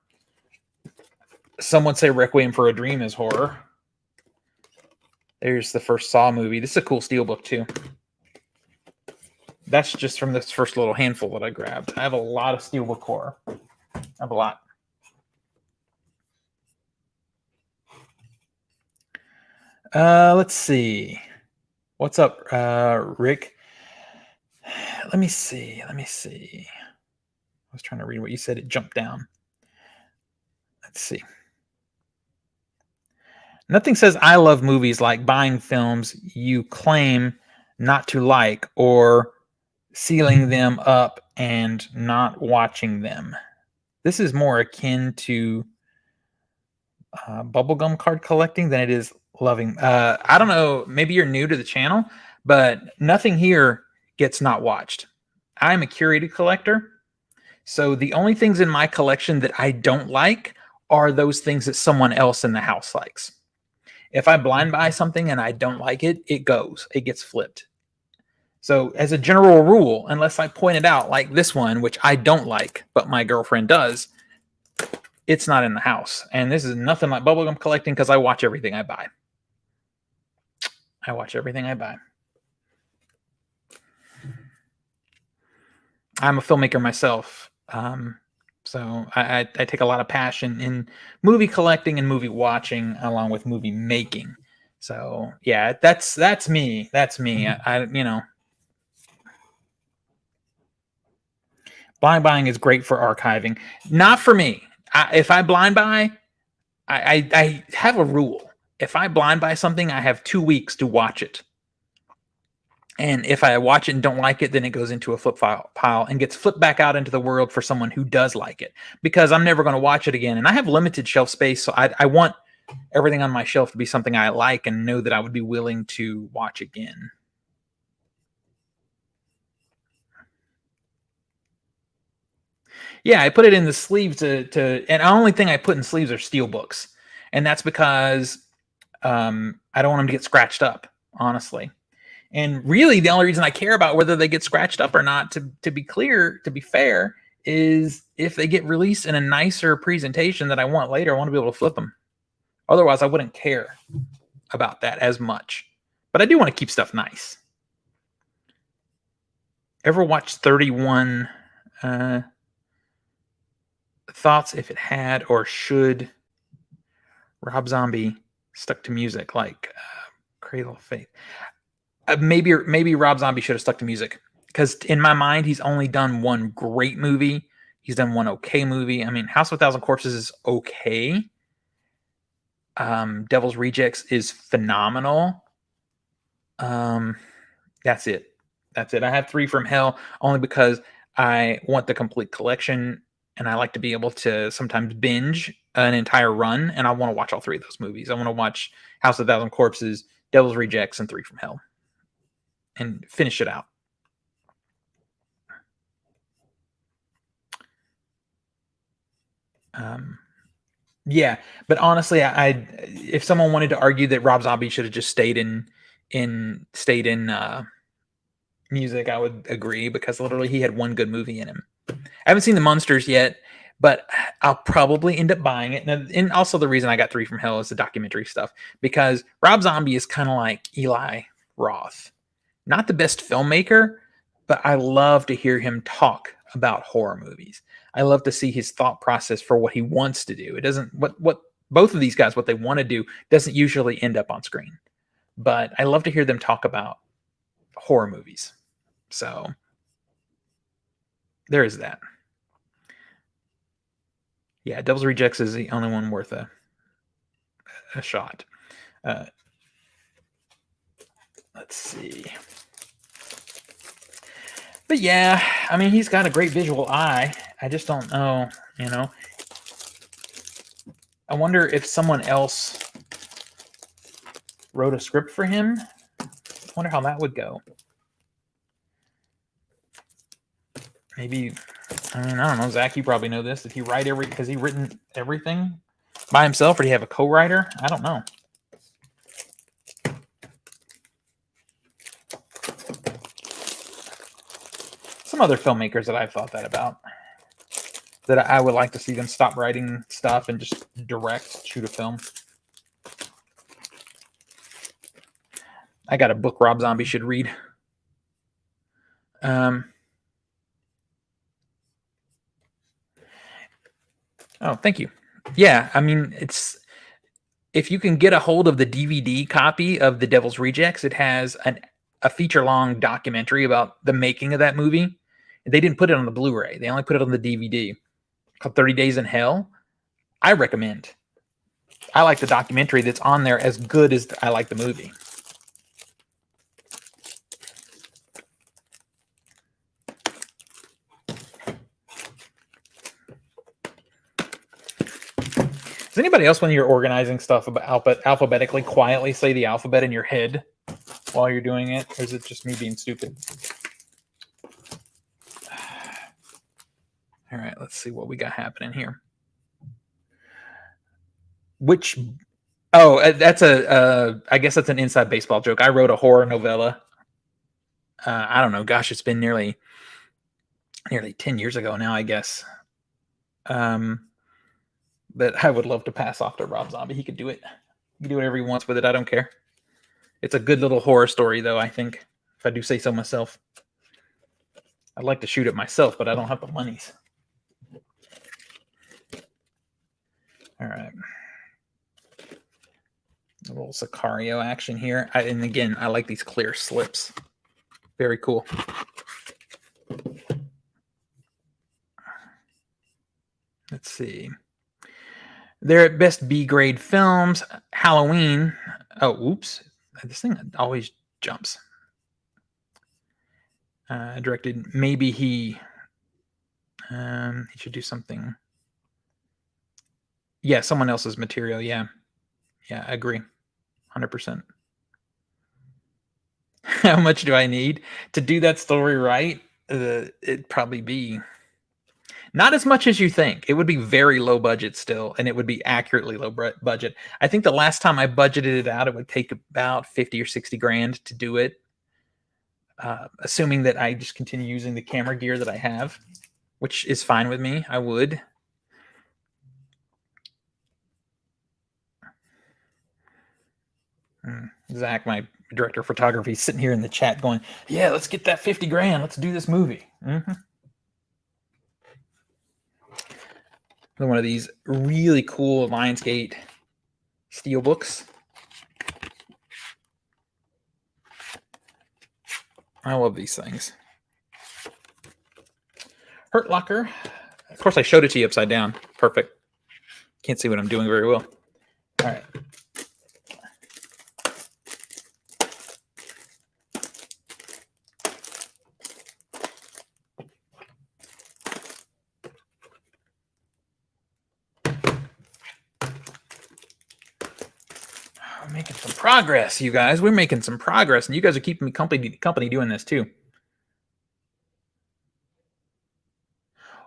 Some would say Requiem for a Dream is horror. There's the first Saw movie. This is a cool steelbook too. That's just from this first little handful that I grabbed. I have a lot of steelbook horror. I have a lot. Let's see. What's up, Rick? Let me see. I was trying to read what you said. It jumped down. Let's see. Nothing says I love movies like buying films you claim not to like or sealing them up and not watching them. This is more akin to bubblegum card collecting than it is loving. I don't know. Maybe you're new to the channel, but nothing here gets not watched. I'm a curated collector. So the only things in my collection that I don't like are those things that someone else in the house likes. If I blind buy something and I don't like it, it gets flipped. So as a general rule, unless I point it out like this one, which I don't like, but my girlfriend does, it's not in the house. And this is nothing like bubblegum collecting because I watch everything I buy. I watch everything I buy. I'm a filmmaker myself. So I take a lot of passion in movie collecting and movie watching along with movie making. So yeah, that's me. That's me. Blind buying is great for archiving. Not for me. If I blind buy, I have a rule. If I blind buy something, I have 2 weeks to watch it. And if I watch it and don't like it, then it goes into a flip pile and gets flipped back out into the world for someone who does like it, because I'm never going to watch it again. And I have limited shelf space, so I want everything on my shelf to be something I like and know that I would be willing to watch again. Yeah, I put it in the sleeves and the only thing I put in sleeves are Steelbooks. And that's because I don't want them to get scratched up, honestly. And really, the only reason I care about whether they get scratched up or not, to be clear, to be fair, is if they get released in a nicer presentation that I want later, I want to be able to flip them. Otherwise, I wouldn't care about that as much. But I do want to keep stuff nice. Ever watched 31 thoughts if it had or should Rob Zombie stuck to music like Cradle of Faith? Maybe Rob Zombie should have stuck to music, because in my mind, he's only done one great movie. He's done one okay movie. I mean, House of a Thousand Corpses is okay. Devil's Rejects is phenomenal. That's it. I have 3 from Hell only because I want the complete collection, and I like to be able to sometimes binge an entire run, and I want to watch all 3 of those movies. I want to watch House of a Thousand Corpses, Devil's Rejects, and 3 from Hell, and finish it out. Yeah, but honestly, I if someone wanted to argue that Rob Zombie should have just stayed in music, I would agree, because literally he had one good movie in him. I haven't seen The Munsters yet, but I'll probably end up buying it. And also the reason I got 3 from Hell is the documentary stuff, because Rob Zombie is kind of like Eli Roth. Not the best filmmaker, but I love to hear him talk about horror movies. I love to see his thought process for what he wants to do. It doesn't, what both of these guys, what they want to do doesn't usually end up on screen, but I love to hear them talk about horror movies. So there is that. Yeah, Devil's Rejects is the only one worth a shot. Let's see. But yeah, I mean, he's got a great visual eye. I just don't know, I wonder if someone else wrote a script for him. I wonder how that would go. Maybe, I don't know, Zach, you probably know this. Did he write has he written everything by himself, or do you have a co-writer? I don't know. Some other filmmakers that I've thought that about, that I would like to see them stop writing stuff and just shoot a film. I got a book Rob Zombie should read. Oh, thank you. Yeah, I mean, it's if you can get a hold of the DVD copy of The Devil's Rejects, it has a feature-long documentary about the making of that movie. They didn't put it on the Blu-ray; they only put it on the DVD. Called 30 Days in Hell. I recommend. I like the documentary that's on there as good as I like the movie. Does anybody else, when you're organizing stuff about alphabetically, quietly say the alphabet in your head while you're doing it? Or is it just me being stupid? All right, let's see what we got happening here. That's I guess that's an inside baseball joke. I wrote a horror novella. I don't know. Gosh, it's been nearly 10 years ago now, I guess. That I would love to pass off to Rob Zombie. He could do it. He can do whatever he wants with it. I don't care. It's a good little horror story, though, I think, if I do say so myself. I'd like to shoot it myself, but I don't have the monies. All right. A little Sicario action here. And again, I like these clear slips. Very cool. Let's see. They're at best B-grade films. Halloween. Oh, oops. This thing always jumps. Directed. Maybe he should do something. Yeah, someone else's material. Yeah, I agree. 100%. How much do I need to do that story right? It'd probably be not as much as you think. It would be very low budget still, and it would be accurately low budget. I think the last time I budgeted it out, it would take about 50 or 60 grand to do it. Assuming that I just continue using the camera gear that I have, which is fine with me. I would. Zach, my director of photography, is sitting here in the chat going, yeah, let's get that 50 grand. Let's do this movie. Mm-hmm. One of these really cool Lionsgate Steelbooks. I love these things. Hurt Locker. Of course, I showed it to you upside down. Perfect. Can't see what I'm doing very well. All right. We're making some progress, you guys. We're making some progress, and you guys are keeping me company doing this too.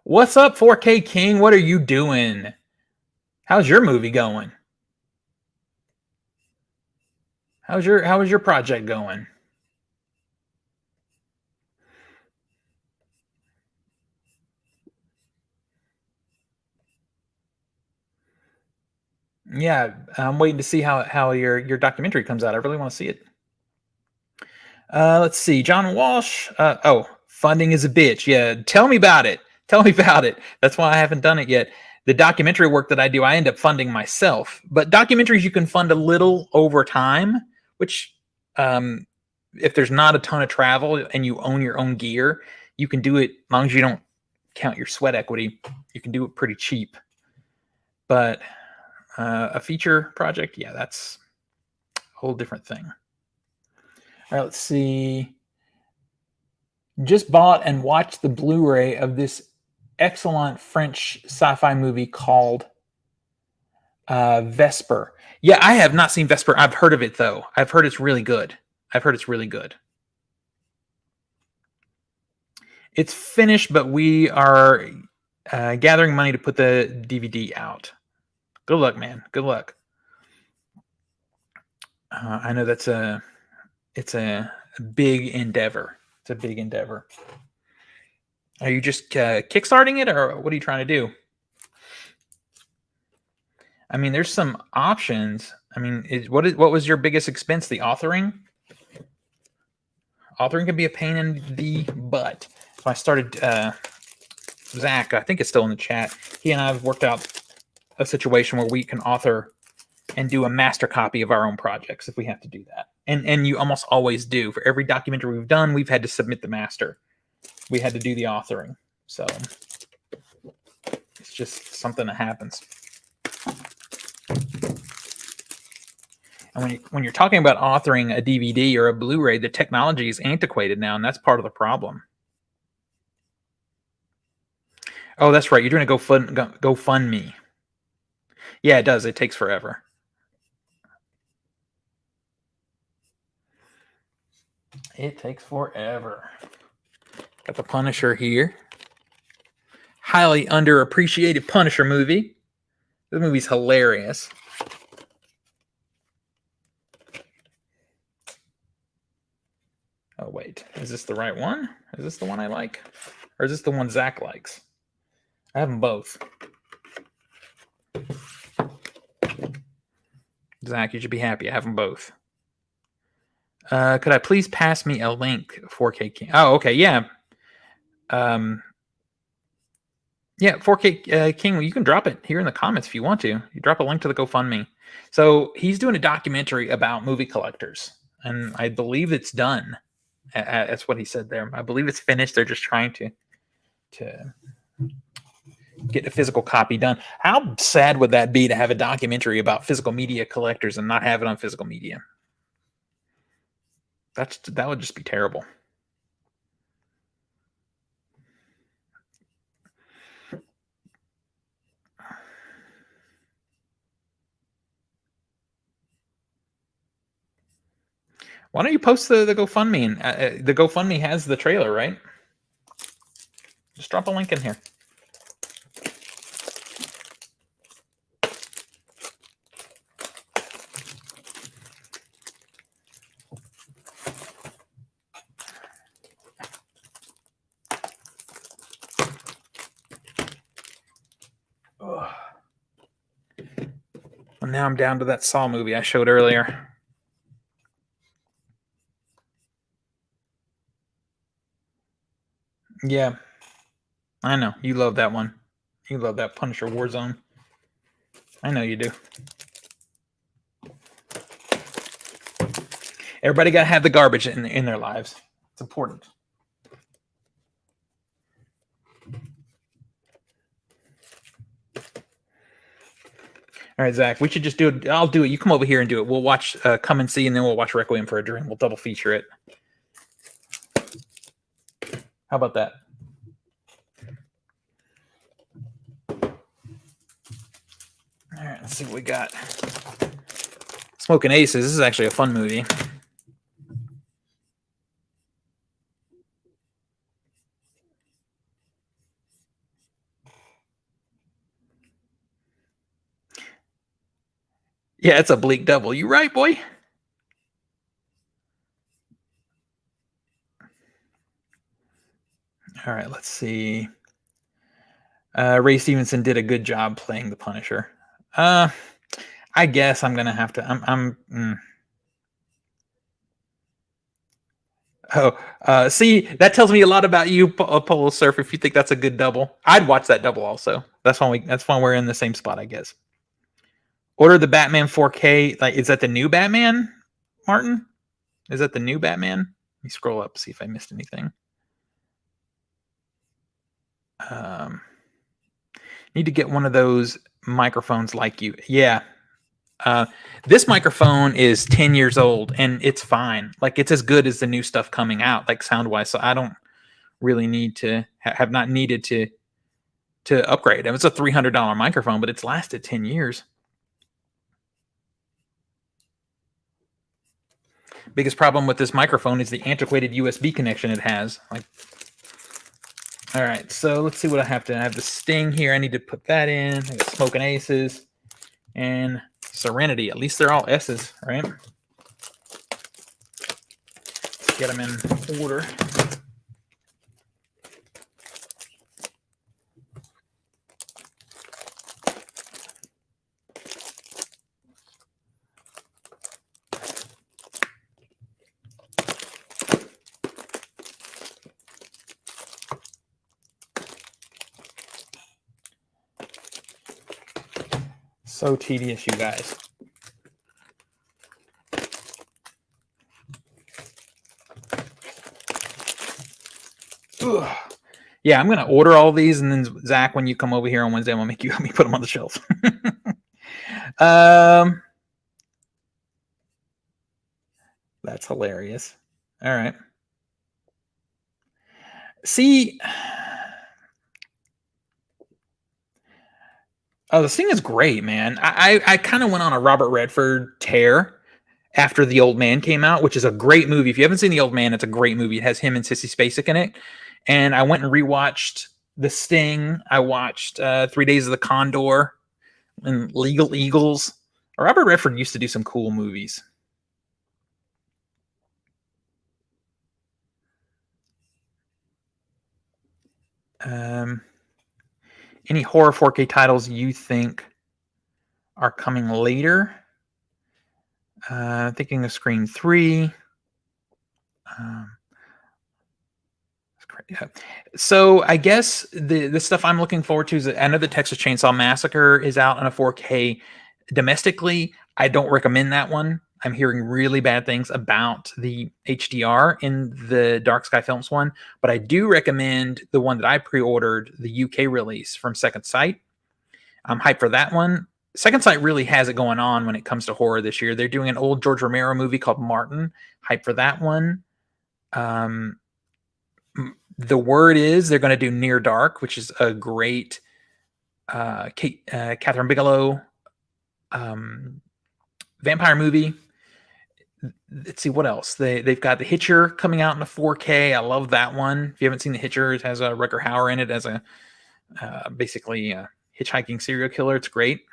What's up, 4K King? What are you doing? How's your movie going? How is your project going? Yeah, I'm waiting to see how your documentary comes out. I really want to see it. Let's see. John Walsh. Funding is a bitch. Yeah, tell me about it. Tell me about it. That's why I haven't done it yet. The documentary work that I do, I end up funding myself. But documentaries you can fund a little over time, which if there's not a ton of travel and you own your own gear, you can do it as long as you don't count your sweat equity. You can do it pretty cheap. But a feature project, yeah, that's a whole different thing. All right, let's see. Just bought and watched the Blu-ray of this excellent French sci-fi movie called Vesper. Yeah, I have not seen Vesper. I've heard of it, though. I've heard it's really good. It's finished, but we are gathering money to put the DVD out. Good luck, man. Good luck. I know it's a big endeavor. It's a big endeavor. Are you just kickstarting it, or what are you trying to do? I mean, there's some options. I mean, what was your biggest expense? The authoring? Authoring can be a pain in the butt. So I started, Zach, I think it's still in the chat. He and I have worked out a situation where we can author and do a master copy of our own projects if we have to do that. And you almost always do. For every documentary we've done, we've had to submit the master. We had to do the authoring. So it's just something that happens. And when you're talking about authoring a DVD or a Blu-ray, the technology is antiquated now, and that's part of the problem. Oh, that's right. You're doing a GoFundMe. Yeah, it does. It takes forever. It takes forever. Got the Punisher here. Highly underappreciated Punisher movie. This movie's hilarious. Oh, wait. Is this the right one? Is this the one I like? Or is this the one Zach likes? I have them both. Zach, you should be happy. I have them both. Could I please pass me a link? 4K King. Oh, okay. Yeah. Yeah, 4K King, you can drop it here in the comments if you want to. You drop a link to the GoFundMe. So he's doing a documentary about movie collectors, and I believe it's done. That's what he said there. I believe it's finished. They're just trying to get a physical copy done. How sad would that be to have a documentary about physical media collectors and not have it on physical media? That would just be terrible. Why don't you post the GoFundMe? And the GoFundMe has the trailer, right? Just drop a link in here. Ugh. And now I'm down to that Saw movie I showed earlier. Yeah, I know. You love that one. You love that Punisher Warzone. I know you do. Everybody got to have the garbage in their lives. It's important. All right, Zach, we should just do it. I'll do it. You come over here and do it. We'll watch Come and See, and then we'll watch Requiem for a Dream. We'll double feature it. How about that? All right, let's see what we got. Smoking Aces. This is actually a fun movie. Yeah, it's a bleak double. You right, boy? All right, let's see. Ray Stevenson did a good job playing the Punisher. I guess I'm gonna have to. See, that tells me a lot about you, Polo Surf. If you think that's a good double, I'd watch that double also. That's why we're in the same spot, I guess. Order the Batman 4K. Like, is that the new Batman, Martin? Is that the new Batman? Let me scroll up, see if I missed anything. Need to get one of those microphones like you. Yeah. This microphone is 10 years old and it's fine. Like, it's as good as the new stuff coming out, like sound wise. So I don't really need to have not needed to upgrade. It's a $300 microphone, but it's lasted 10 years. Biggest problem with this microphone is the antiquated USB connection it has. Like, all right, so let's see what I have to. I have the Sting here. I need to put that in. I got Smoking Aces and Serenity. At least they're all S's, right? Let's get them in order. So tedious, you guys. Ugh. Yeah, I'm gonna order all these, and then Zach, when you come over here on Wednesday, I'm gonna make you help me put them on the shelf. That's hilarious. All right. See, oh, this thing is great, man. I kind of went on a Robert Redford tear after The Old Man came out, which is a great movie. If you haven't seen The Old Man, it's a great movie. It has him and Sissy Spacek in it. And I went and rewatched The Sting. I watched 3 Days of the Condor and Legal Eagles. Robert Redford used to do some cool movies. Any horror 4K titles you think are coming later? Thinking of Scream 3. Yeah. So I guess the stuff I'm looking forward to is that I know the Texas Chainsaw Massacre is out on a 4K domestically. I don't recommend that one. I'm hearing really bad things about the HDR in the Dark Sky Films one, but I do recommend the one that I pre-ordered, the UK release from Second Sight. I'm hyped for that one. Second Sight really has it going on when it comes to horror this year. They're doing an old George Romero movie called Martin. Hyped for that one. The word is they're going to do Near Dark, which is a great Catherine Bigelow vampire movie. Let's see what else. They've got The Hitcher coming out in a 4K. I love that one. If you haven't seen The Hitcher, it has a Rutger Hauer in it as a basically a hitchhiking serial killer. It's great.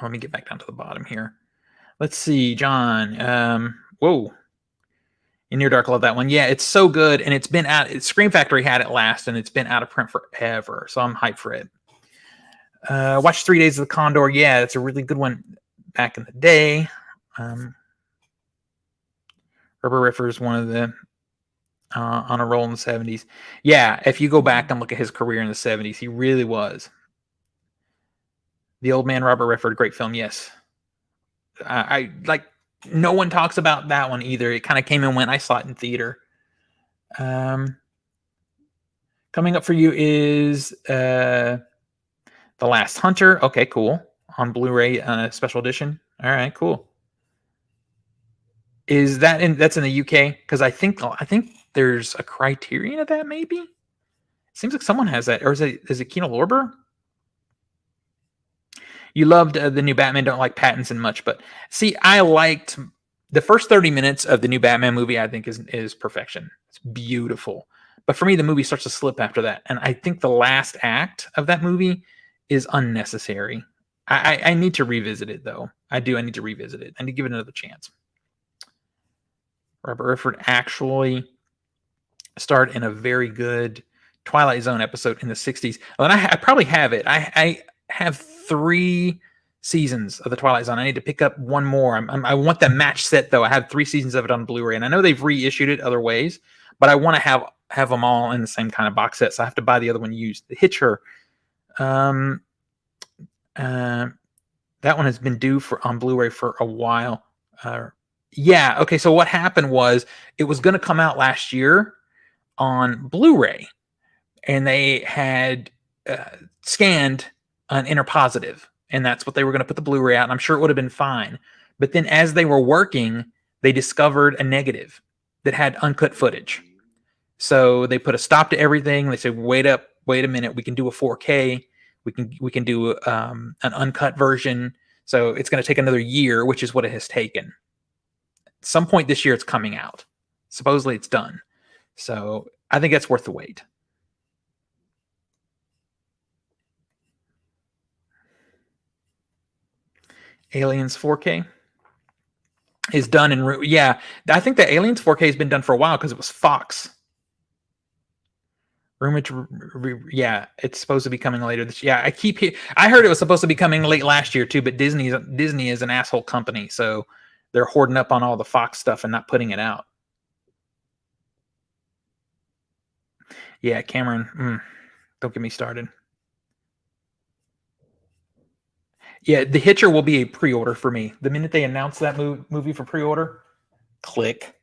Let me get back down to the bottom here. Let's see, John. Whoa. In Near Dark, love that one. Yeah, it's so good, and it's been out. Scream Factory had it last, and it's been out of print forever. So I'm hyped for it. Watch 3 Days of the Condor. Yeah, it's a really good one. Back in the day, Robert Redford is one of the on a roll in the 70s. Yeah, if you go back and look at his career in the 70s, he really was. The Old Man, Robert Redford, great film. Yes, I like. No one talks about that one either. It kind of came and went. I saw it in theater. Coming up for you is The Last Hunter. Okay, cool. On Blu-ray special edition. All right, cool. Is that that's in the UK? Because I think there's a Criterion of that. Maybe it seems like someone has that, or is it Kino Lorber? You loved the new Batman. Don't like Pattinson much, but see, I liked the first 30 minutes of the new Batman movie. I think is perfection. It's beautiful. But for me, the movie starts to slip after that, and I think the last act of that movie is unnecessary. I need to revisit it though. I do. I need to revisit it. I need to give it another chance. Robert Redford actually starred in a very good Twilight Zone episode in the 60s. Well, and I probably have it. I have 3 seasons of the Twilight Zone. I need to pick up one more. I want that match set though. I have 3 seasons of it on Blu-ray, and I know they've reissued it other ways, but I want to have them all in the same kind of box set. So I have to buy the other one used. The Hitcher. That one has been due on Blu-ray for a while. Yeah. Okay. So what happened was it was going to come out last year on Blu-ray, and they had scanned an inner positive, and that's what they were going to put the Blu-ray out. And I'm sure it would have been fine. But then as they were working, they discovered a negative that had uncut footage. So they put a stop to everything. They said, wait a minute. We can do a 4K. We can do an uncut version. So it's going to take another year, which is what it has taken. At some point this year, it's coming out. Supposedly it's done. So I think that's worth the wait. Aliens 4K is done in, yeah. I think the Aliens 4K has been done for a while because it was Fox. Yeah, it's supposed to be coming later this year. Yeah, I heard it was supposed to be coming late last year too, but Disney is an asshole company, so they're hoarding up on all the Fox stuff and not putting it out. Yeah, Cameron, don't get me started. Yeah, The Hitcher will be a pre-order for me. The minute they announce that movie for pre-order, click.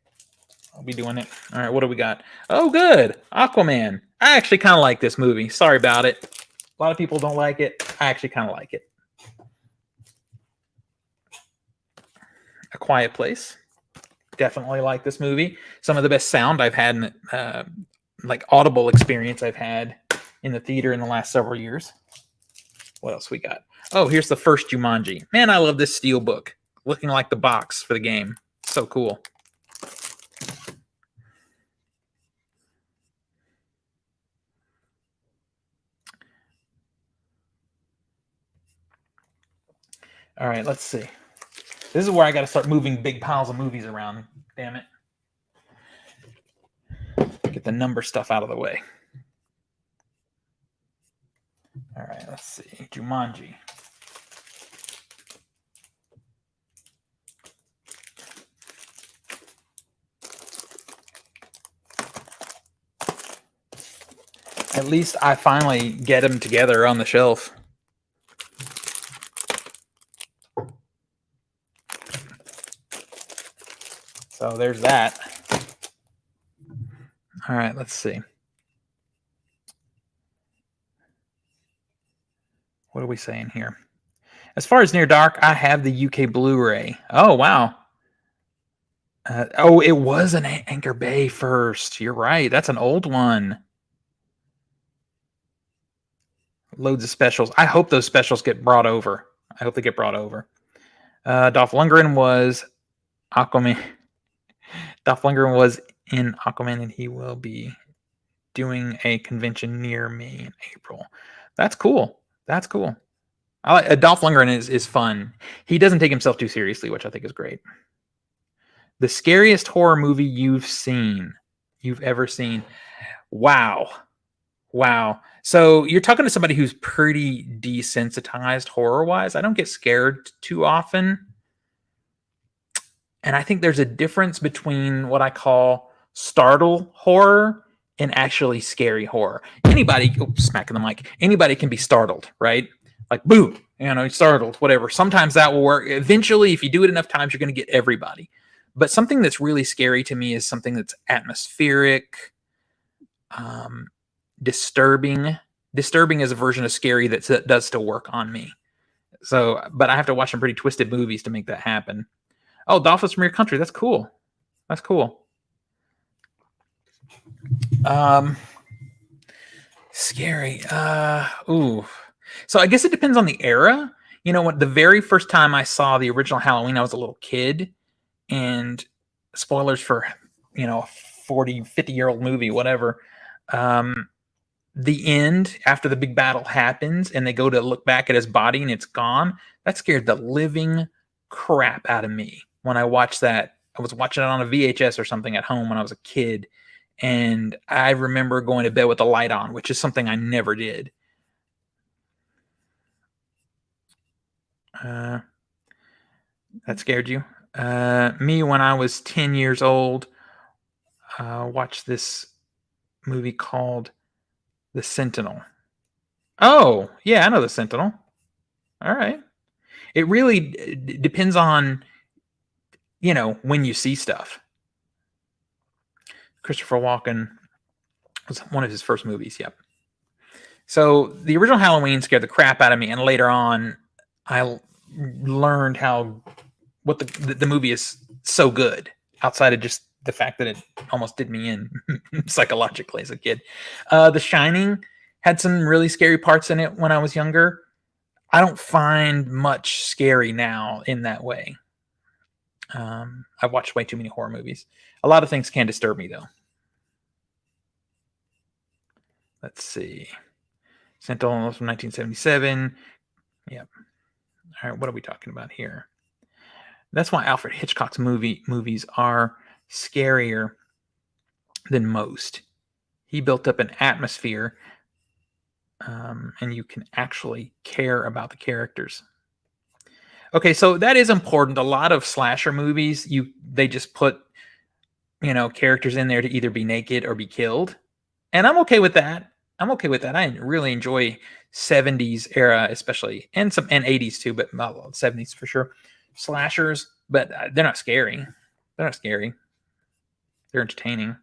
I'll be doing it. All right, what do we got? Oh, good. Aquaman. I actually kind of like this movie. Sorry about it. A lot of people don't like it. I actually kind of like it. A Quiet Place. Definitely like this movie. Some of the best sound I've had in like audible experience I've had in the theater in the last several years. What else we got? Oh, here's the first Jumanji. Man, I love this Steelbook. Looking like the box for the game. So cool. All right, let's see. This is where I got to start moving big piles of movies around. Damn it. Get the number stuff out of the way. All right, let's see. Jumanji. At least I finally get them together on the shelf. So there's that. All right, let's see. What are we saying here? As far as Near Dark, I have the UK Blu-ray. Oh, wow. Oh, it was an Anchor Bay first. You're right. That's an old one. Loads of specials. I hope those specials get brought over. I hope they get brought over. Dolph Lundgren was Aquaman. Dolph Lundgren was in Aquaman, and he will be doing a convention near me in April. That's cool. That's cool. I like Dolph Lundgren is fun. He doesn't take himself too seriously, which I think is great. The scariest horror movie you've ever seen. Wow. Wow. So you're talking to somebody who's pretty desensitized horror-wise. I don't get scared too often. And I think there's a difference between what I call startle horror and actually scary horror. Anybody, smacking the mic, anybody can be startled, right? Like, boom, startled, whatever. Sometimes that will work. Eventually, if you do it enough times, you're going to get everybody. But something that's really scary to me is something that's atmospheric, disturbing. Disturbing is a version of scary that does still work on me. So, but I have to watch some pretty twisted movies to make that happen. Oh, Dolphins from Your Country. That's cool. That's cool. Scary. Ooh. So I guess it depends on the era. What the very first time I saw the original Halloween, I was a little kid, and spoilers for, 40, 50-year-old movie, whatever. The end, after the big battle happens and they go to look back at his body and it's gone, that scared the living crap out of me. When I watched that, I was watching it on a VHS or something at home when I was a kid. And I remember going to bed with the light on, which is something I never did. That scared you? Me, when I was 10 years old, watched this movie called The Sentinel. Oh, yeah, I know The Sentinel. All right. It really depends on, when you see stuff. Christopher Walken was one of his first movies. Yep. So the original Halloween scared the crap out of me, and later on, I learned what the movie is so good. Outside of just the fact that it almost did me in psychologically as a kid. The Shining had some really scary parts in it when I was younger. I don't find much scary now in that way. I've watched way too many horror movies. A lot of things can disturb me, though. Let's see. Sentinel from 1977. Yep. All right, what are we talking about here? That's why Alfred Hitchcock's movies are scarier than most. He built up an atmosphere, and you can actually care about the characters. Okay, so that is important. A lot of slasher movies, they just put, characters in there to either be naked or be killed. And I'm okay with that. I really enjoy '70s era, especially, and 80s too, but not '70s for sure. Slashers, but they're not scary. They're not scary. They're entertaining.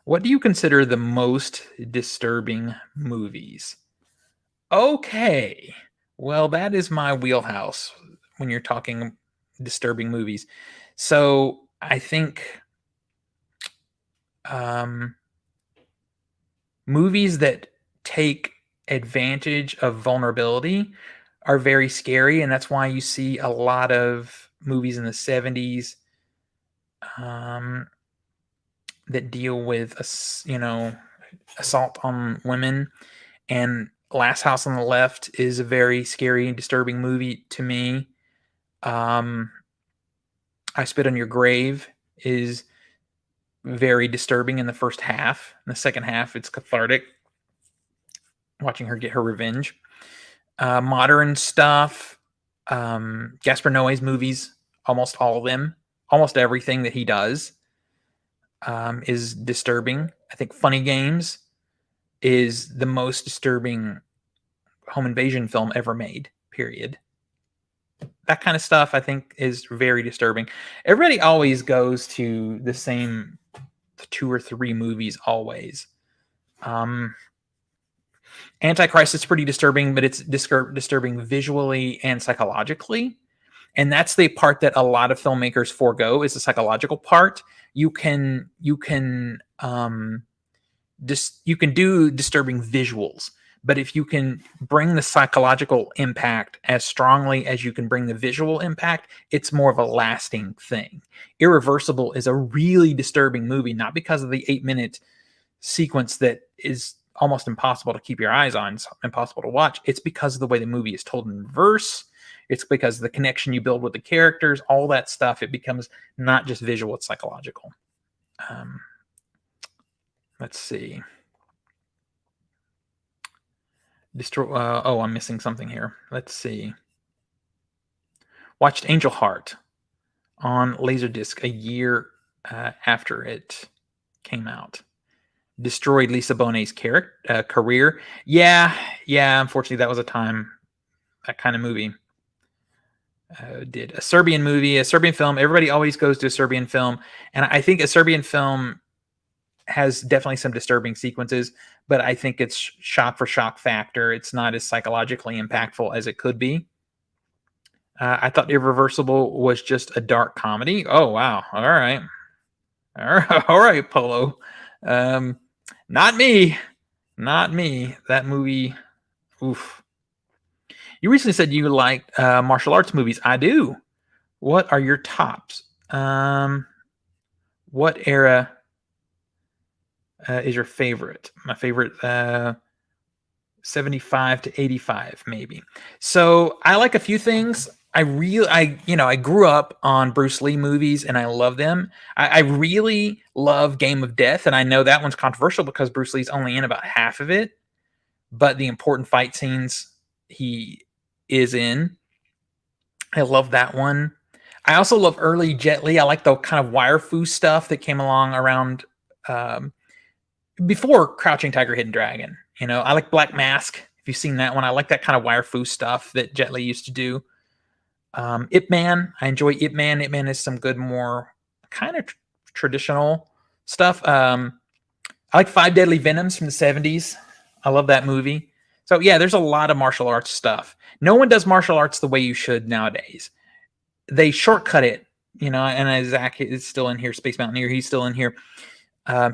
What do you consider the most disturbing movies? Okay. Well, that is my wheelhouse when you're talking disturbing movies. So I think um, movies that take advantage of vulnerability are very scary, and that's why you see a lot of movies in the '70s um, that deal with assault on women. And Last House on the Left is a very scary and disturbing movie to me. Um, I Spit on Your Grave is very disturbing in the first half. In the second half, it's cathartic. Watching her get her revenge. Modern stuff, Gaspar Noé's movies, almost all of them, almost everything that he does is disturbing. I think Funny Games is the most disturbing home invasion film ever made, period. That kind of stuff I think is very disturbing. Everybody always goes to the same 2 or 3 movies always. Antichrist is pretty disturbing, but it's disturbing visually and psychologically. And that's the part that a lot of filmmakers forego, is the psychological part. You can you can do disturbing visuals, but if you can bring the psychological impact as strongly as you can bring the visual impact, it's more of a lasting thing. Irreversible is a really disturbing movie, not because of the 8-minute sequence that is almost impossible to keep your eyes on, it's impossible to watch. It's because of the way the movie is told in reverse. It's because of the connection you build with the characters, all that stuff. It becomes not just visual, it's psychological. Let's see. I'm missing something here. Let's see. Watched Angel Heart on Laserdisc a year after it came out. Destroyed Lisa Bonet's career. Yeah. Unfortunately, that was a time, that kind of movie. Did a Serbian movie, a Serbian film. Everybody always goes to a Serbian film, and I think a Serbian film has definitely some disturbing sequences, but I think it's shock for shock factor. It's not as psychologically impactful as it could be. I thought Irreversible was just a dark comedy. Oh wow! All right, all right, Polo. Not me. That movie. Oof. You recently said you liked martial arts movies. I do. What are your tops? What era is your favorite? My favorite, 75 to 85, maybe. So I like a few things. I grew up on Bruce Lee movies and I love them. I really love Game of Death, and I know that one's controversial because Bruce Lee's only in about half of it, but the important fight scenes he is in. I love that one. I also love early Jet Li. I like the kind of wire fu stuff that came along around before Crouching Tiger, Hidden Dragon. I like Black Mask. If you've seen that one, I like that kind of wire fu stuff that Jet Li used to do. Ip Man. I enjoy Ip Man. Ip Man is some good, more kind of traditional stuff. I like Five Deadly Venoms from the '70s. I love that movie. So yeah, there's a lot of martial arts stuff. No one does martial arts the way you should nowadays. They shortcut it, and Zach is still in here, Space Mountaineer, he's still in here.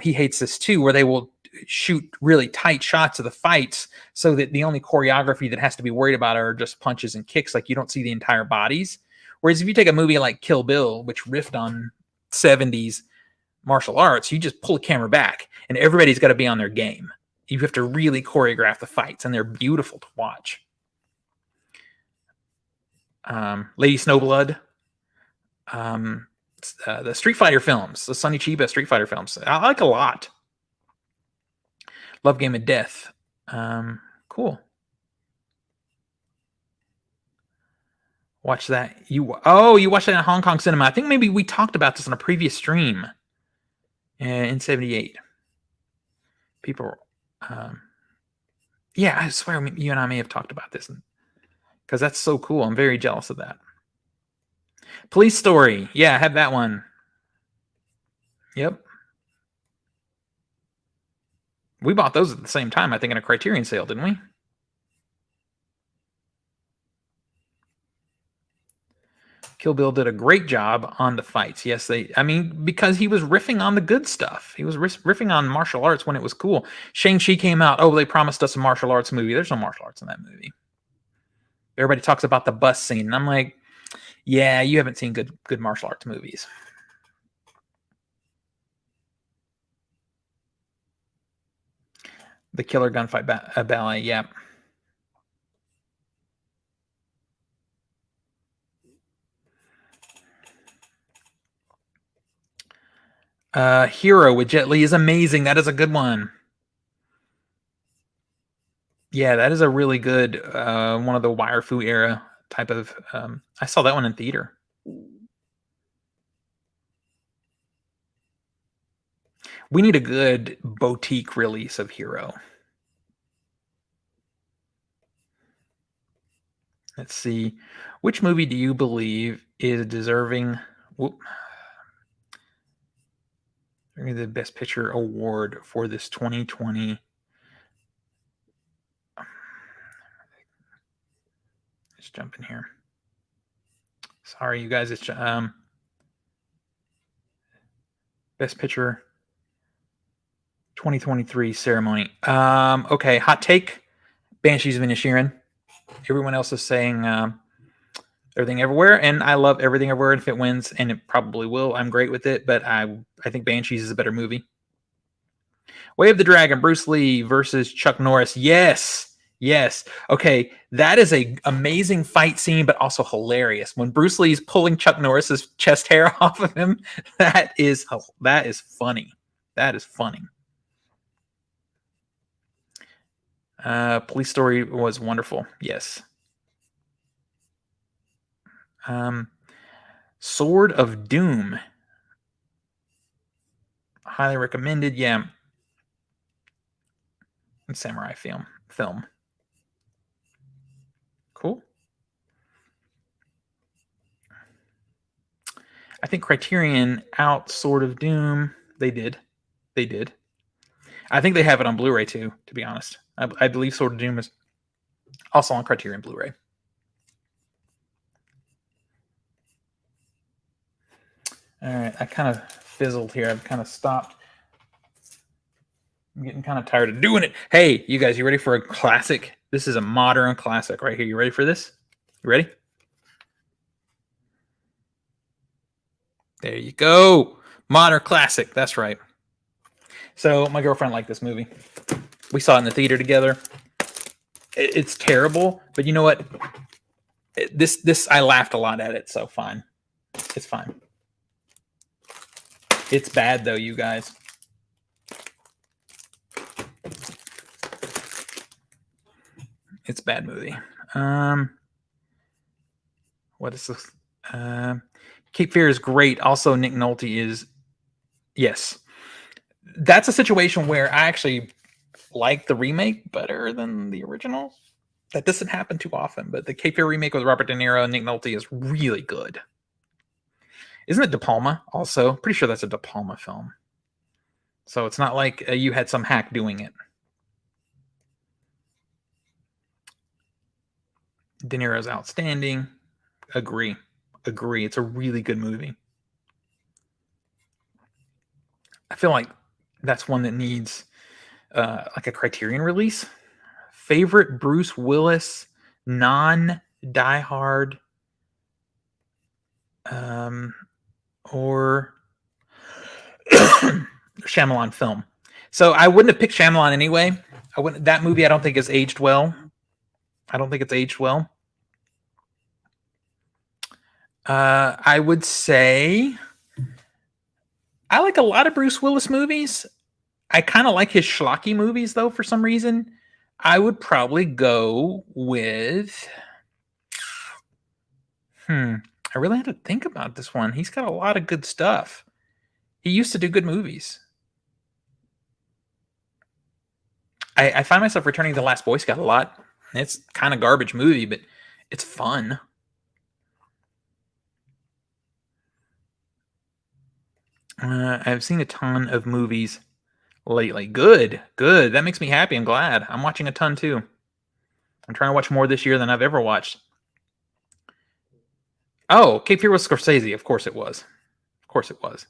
He hates this too, where they will shoot really tight shots of the fights so that the only choreography that has to be worried about are just punches and kicks. Like, you don't see the entire bodies. Whereas if you take a movie like Kill Bill, which riffed on '70s martial arts, you just pull the camera back and everybody's got to be on their game. You have to really choreograph the fights, and they're beautiful to watch. Lady Snowblood, the Street Fighter films, the Sonny Chiba Street Fighter films, I like a lot. Love Game of Death. Cool. Watch that. You watched that in Hong Kong cinema. I think maybe we talked about this on a previous stream in '78. People, Yeah, I swear you and I may have talked about this because that's so cool. I'm very jealous of that. Police Story. Yeah, I have that one. Yep. We bought those at the same time, I think, in a Criterion sale, didn't we? Kill Bill did a great job on the fights. Yes, I mean, because he was riffing on the good stuff. He was riffing on martial arts when it was cool. Shang-Chi came out. Oh, they promised us a martial arts movie. There's no martial arts in that movie. Everybody talks about the bus scene, and I'm like, yeah, you haven't seen good martial arts movies. The Killer Gunfight Ballet, yeah. Hero with Jet Li is amazing. That is a good one. Yeah, that is a really good one of the wire fu era type of. I saw that one in theater. We need a good boutique release of Hero. Let's see. Which movie do you believe is deserving the Best Picture award for this 2020? Let's jump in here. Sorry, you guys. It's Best Picture 2023 ceremony. Okay, hot take. Banshees of Inisherin. Everyone else is saying Everything Everywhere, and I love Everything Everywhere. And if it wins, and it probably will, I'm great with it. But I think Banshees is a better movie. Way of the Dragon, Bruce Lee versus Chuck Norris. Yes, yes. Okay, that is a amazing fight scene, but also hilarious. When Bruce Lee's pulling Chuck Norris's chest hair off of him, that is funny. That is funny. Police Story was wonderful. Yes. Sword of Doom. Highly recommended. Yeah. Samurai film. Cool. I think Criterion out Sword of Doom. They did. I think they have it on Blu-ray too, to be honest. I believe Sword of Doom is also on Criterion Blu-ray. All right, I kind of fizzled here. I've kind of stopped. I'm getting kind of tired of doing it. Hey, you guys, you ready for a classic? This is a modern classic right here. You ready for this? You ready? There you go. Modern classic. That's right. So my girlfriend liked this movie. We saw it in the theater together. It's terrible, but you know what? This I laughed a lot at it, so fine. It's fine. It's bad though, you guys. It's a bad movie. What is this? Cape Fear is great. Also, Nick Nolte is yes. That's a situation where I actually like the remake better than the original. That doesn't happen too often, but the Cape Fear remake with Robert De Niro and Nick Nolte is really good. Isn't it De Palma also? Pretty sure that's a De Palma film. So it's not like you had some hack doing it. De Niro's outstanding. Agree. It's a really good movie. I feel like that's one that needs like a Criterion release. Favorite Bruce Willis non-Die Hard or Shyamalan film. So I wouldn't have picked Shyamalan anyway. That movie I don't think has aged well. I don't think it's aged well. I would say I like a lot of Bruce Willis movies. I kind of like his schlocky movies, though, for some reason. I would probably go with. I really had to think about this one. He's got a lot of good stuff. He used to do good movies. I find myself returning to The Last Boy Scout a lot. It's kind of garbage movie, but it's fun. I've seen a ton of movies lately. Good, good. That makes me happy. I'm glad. I'm watching a ton too. I'm trying to watch more this year than I've ever watched. Oh, Cape Fear was Scorsese. Of course it was. Of course it was.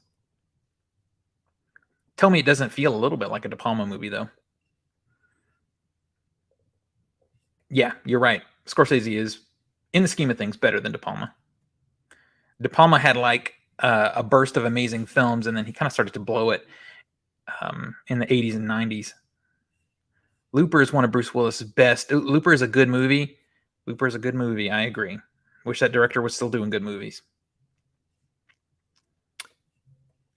Tell me it doesn't feel a little bit like a De Palma movie, though. Yeah, you're right. Scorsese is, in the scheme of things, better than De Palma. De Palma had like a burst of amazing films, and then he kind of started to blow it in the 80s and 90s. Looper is one of Bruce Willis's best. Looper is a good movie. Looper is a good movie. I agree. Wish that director was still doing good movies.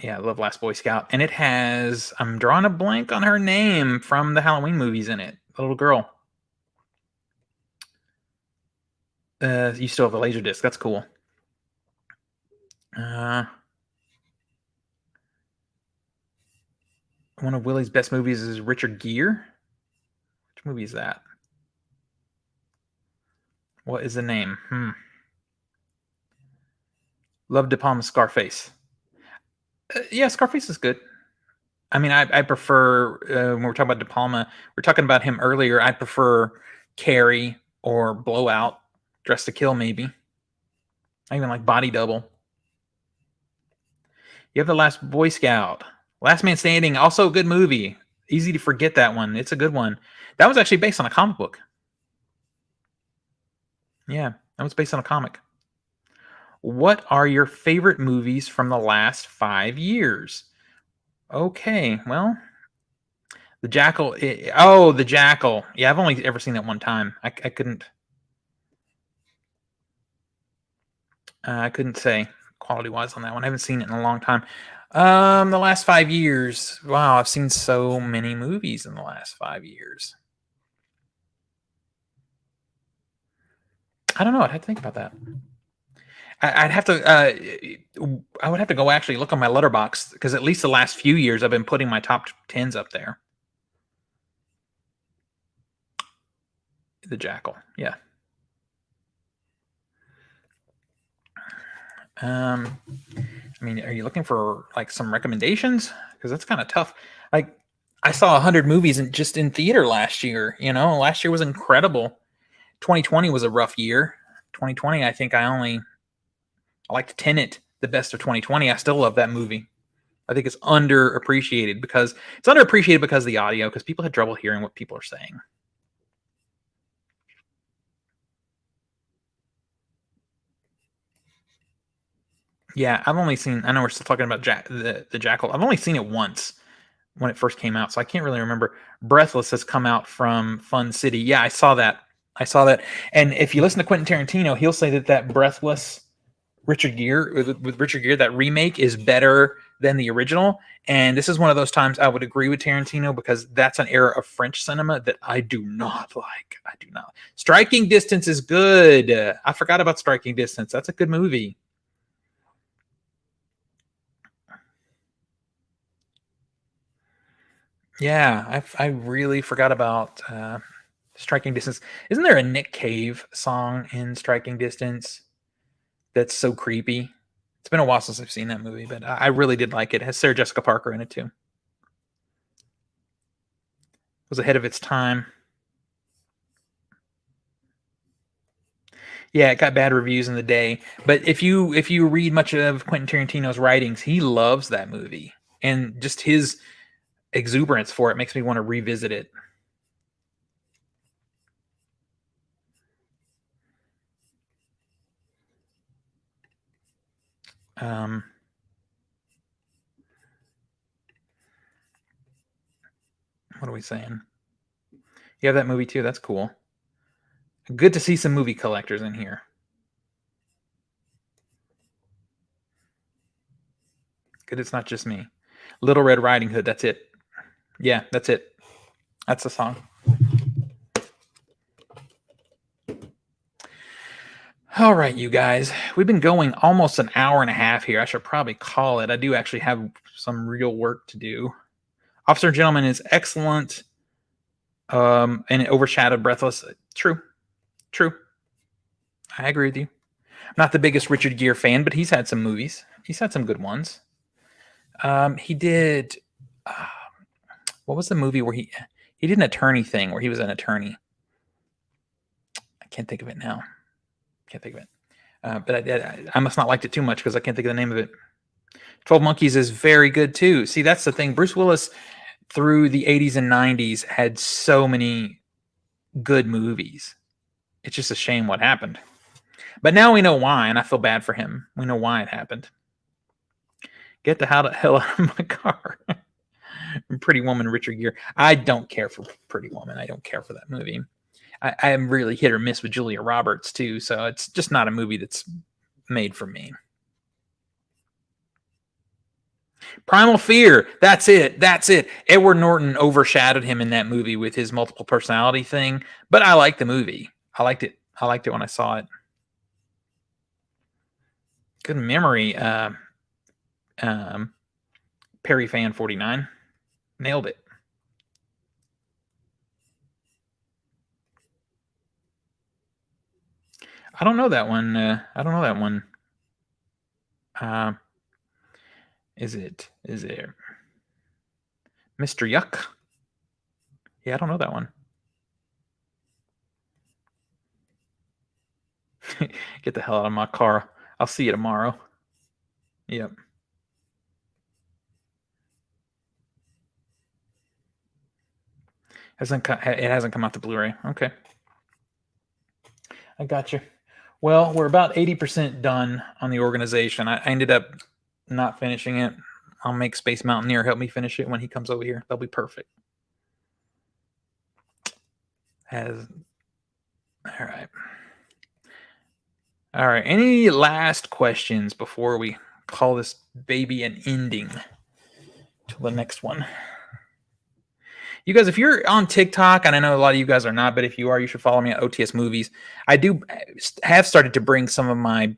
Yeah, I love Last Boy Scout. And it has, I'm drawing a blank on her name from the Halloween movies in it. The little girl. You still have the laser disc. That's cool. One of Willie's best movies is Richard Gere. Which movie is that? What is the name? Love De Palma's Scarface. Yeah, Scarface is good. I mean, I prefer, when we're talking about De Palma, we're talking about him earlier. I prefer Carrie or Blowout, Dress to Kill, maybe. I even like Body Double. You have The Last Boy Scout. Last Man Standing, also a good movie. Easy to forget that one. It's a good one. That was actually based on a comic book. Yeah, that was based on a comic. What are your favorite movies from the last 5 years? Okay, well, The Jackal. The Jackal. Yeah, I've only ever seen that one time. I couldn't. I couldn't say quality-wise on that one. I haven't seen it in a long time. The last 5 years. Wow, I've seen so many movies in the last 5 years. I don't know. I'd have to think about that. I'd have to. I would have to go actually look on my letterbox because at least the last few years I've been putting my top 10s up there. The Jackal. Yeah. I mean, are you looking for like some recommendations? Because that's kind of tough. Like, I saw 100 movies just in theater last year. You know, last year was incredible. 2020 was a rough year. 2020, I think I liked Tenet, the best of 2020. I still love that movie. I think it's underappreciated because of the audio, because people had trouble hearing what people are saying. Yeah, I've only seen. I know we're still talking about the Jackal. I've only seen it once when it first came out, so I can't really remember. Breathless has come out from Fun City. Yeah, I saw that. And if you listen to Quentin Tarantino, he'll say that Breathless, Richard Gere, with Richard Gere, that remake is better than the original. And this is one of those times I would agree with Tarantino because that's an era of French cinema that I do not like. I do not. Striking Distance is good. I forgot about Striking Distance. That's a good movie. Yeah, I really forgot about Striking Distance. Isn't there a Nick Cave song in Striking Distance that's so creepy? It's been a while since I've seen that movie, but I really did like it. It has Sarah Jessica Parker in it too. It was ahead of its time. Yeah, it got bad reviews in the day, but if you read much of Quentin Tarantino's writings, he loves that movie, and just his exuberance for it makes me want to revisit it. What are we saying? You have that movie too. That's cool. Good to see some movie collectors in here. Good, it's not just me. Little Red Riding Hood. That's it. Yeah, that's it. That's the song. All right, you guys. We've been going almost an hour and a half here. I should probably call it. I do actually have some real work to do. Officer and Gentleman is excellent. And it overshadowed Breathless. True. True. I agree with you. I'm not the biggest Richard Gere fan, but he's had some movies. He's had some good ones. He did. Uh, what was the movie where he did an attorney thing where he was an attorney? I can't think of it now. Can't think of it. But I must not liked it too much because I can't think of the name of it. 12 Monkeys is very good too. See, that's the thing. Bruce Willis through the 80s and 90s had so many good movies. It's just a shame what happened. But now we know why, and I feel bad for him. We know why it happened. Get the hell out of my car. Pretty Woman, Richard Gere. I don't care for Pretty Woman. I don't care for that movie. I am really hit or miss with Julia Roberts too, so it's just not a movie that's made for me. Primal Fear. That's it. Edward Norton overshadowed him in that movie with his multiple personality thing, but I liked the movie. I liked it when I saw it. Good memory. Perry Fan 49. Nailed it. I don't know that one. Is it Mr. Yuck? Yeah, I don't know that one. Get the hell out of my car. I'll see you tomorrow. Yep. It hasn't come out to Blu-ray. Okay. I got you. Well, we're about 80% done on the organization. I ended up not finishing it. I'll make Space Mountaineer help me finish it when he comes over here. That'll be perfect. All right. Any last questions before we call this baby an ending till the next one? You guys, if you're on TikTok, and I know a lot of you guys are not, but if you are, you should follow me at OTS Movies. I do have started to bring some of my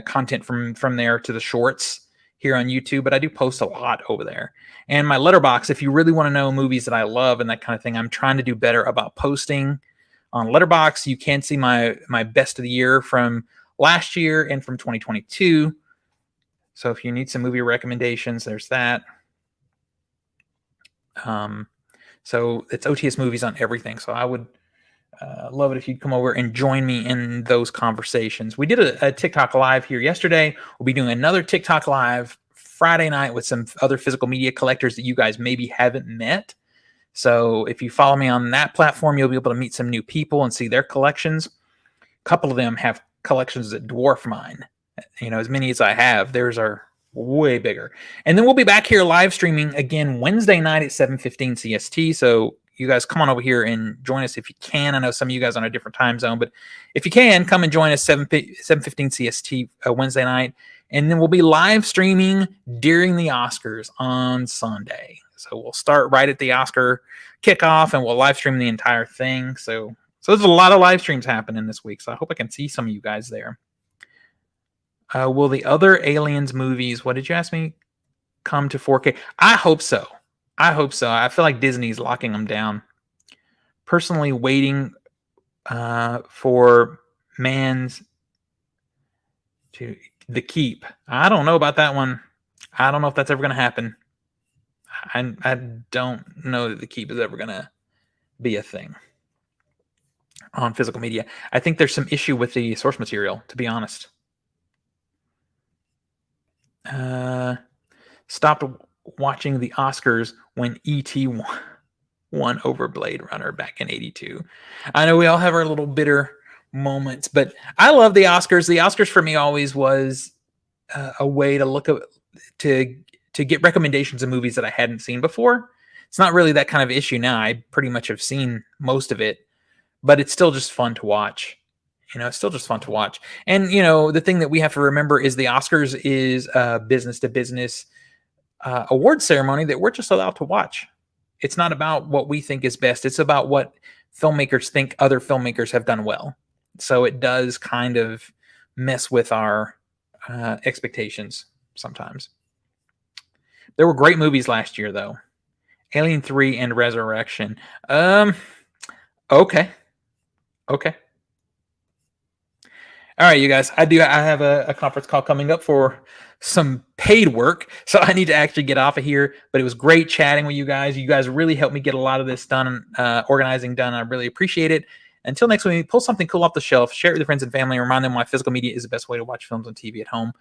content from there to the shorts here on YouTube, but I do post a lot over there. And my letterbox, if you really want to know movies that I love and that kind of thing, I'm trying to do better about posting on letterbox. You can see my best of the year from last year and from 2022. So if you need some movie recommendations, there's that. So it's OTS Movies on everything. So I would love it if you'd come over and join me in those conversations. We did a TikTok live here yesterday. We'll be doing another TikTok live Friday night with some other physical media collectors that you guys maybe haven't met. So if you follow me on that platform, you'll be able to meet some new people and see their collections. A couple of them have collections that dwarf mine. As many as I have, theirs are way bigger. And then we'll be back here live streaming again Wednesday night at 7:15 CST. So you guys come on over here and join us if you can. I know some of you guys are on a different time zone, but if you can, come and join us 7:15 CST Wednesday night. And then we'll be live streaming during the Oscars on Sunday. So we'll start right at the Oscar kickoff and we'll live stream the entire thing. So there's a lot of live streams happening this week. So I hope I can see some of you guys there. Will the other Aliens movies, what did you ask me, come to 4K? I hope so. I feel like Disney's locking them down. Personally waiting for Man's to The Keep. I don't know about that one. I don't know if that's ever going to happen. I don't know that The Keep is ever going to be a thing on physical media. I think there's some issue with the source material, to be honest. Stopped watching the Oscars when E.T. won over Blade Runner back in 82. I know we all have our little bitter moments, but I love the Oscars. The Oscars for me always was a way to look at to get recommendations of movies that I hadn't seen before. It's not really that kind of issue now. I pretty much have seen most of it, but it's still just fun to watch. It's still just fun to watch. And, the thing that we have to remember is the Oscars is a business-to-business award ceremony that we're just allowed to watch. It's not about what we think is best. It's about what filmmakers think other filmmakers have done well. So it does kind of mess with our expectations sometimes. There were great movies last year, though. Alien 3 and Resurrection. Okay. Okay. All right, you guys. I have a conference call coming up for some paid work, so I need to actually get off of here. But it was great chatting with you guys. You guys really helped me get a lot of this done, organizing done. I really appreciate it. Until next week, pull something cool off the shelf, share it with your friends and family, and remind them why physical media is the best way to watch films and TV at home.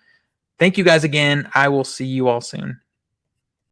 Thank you guys again. I will see you all soon.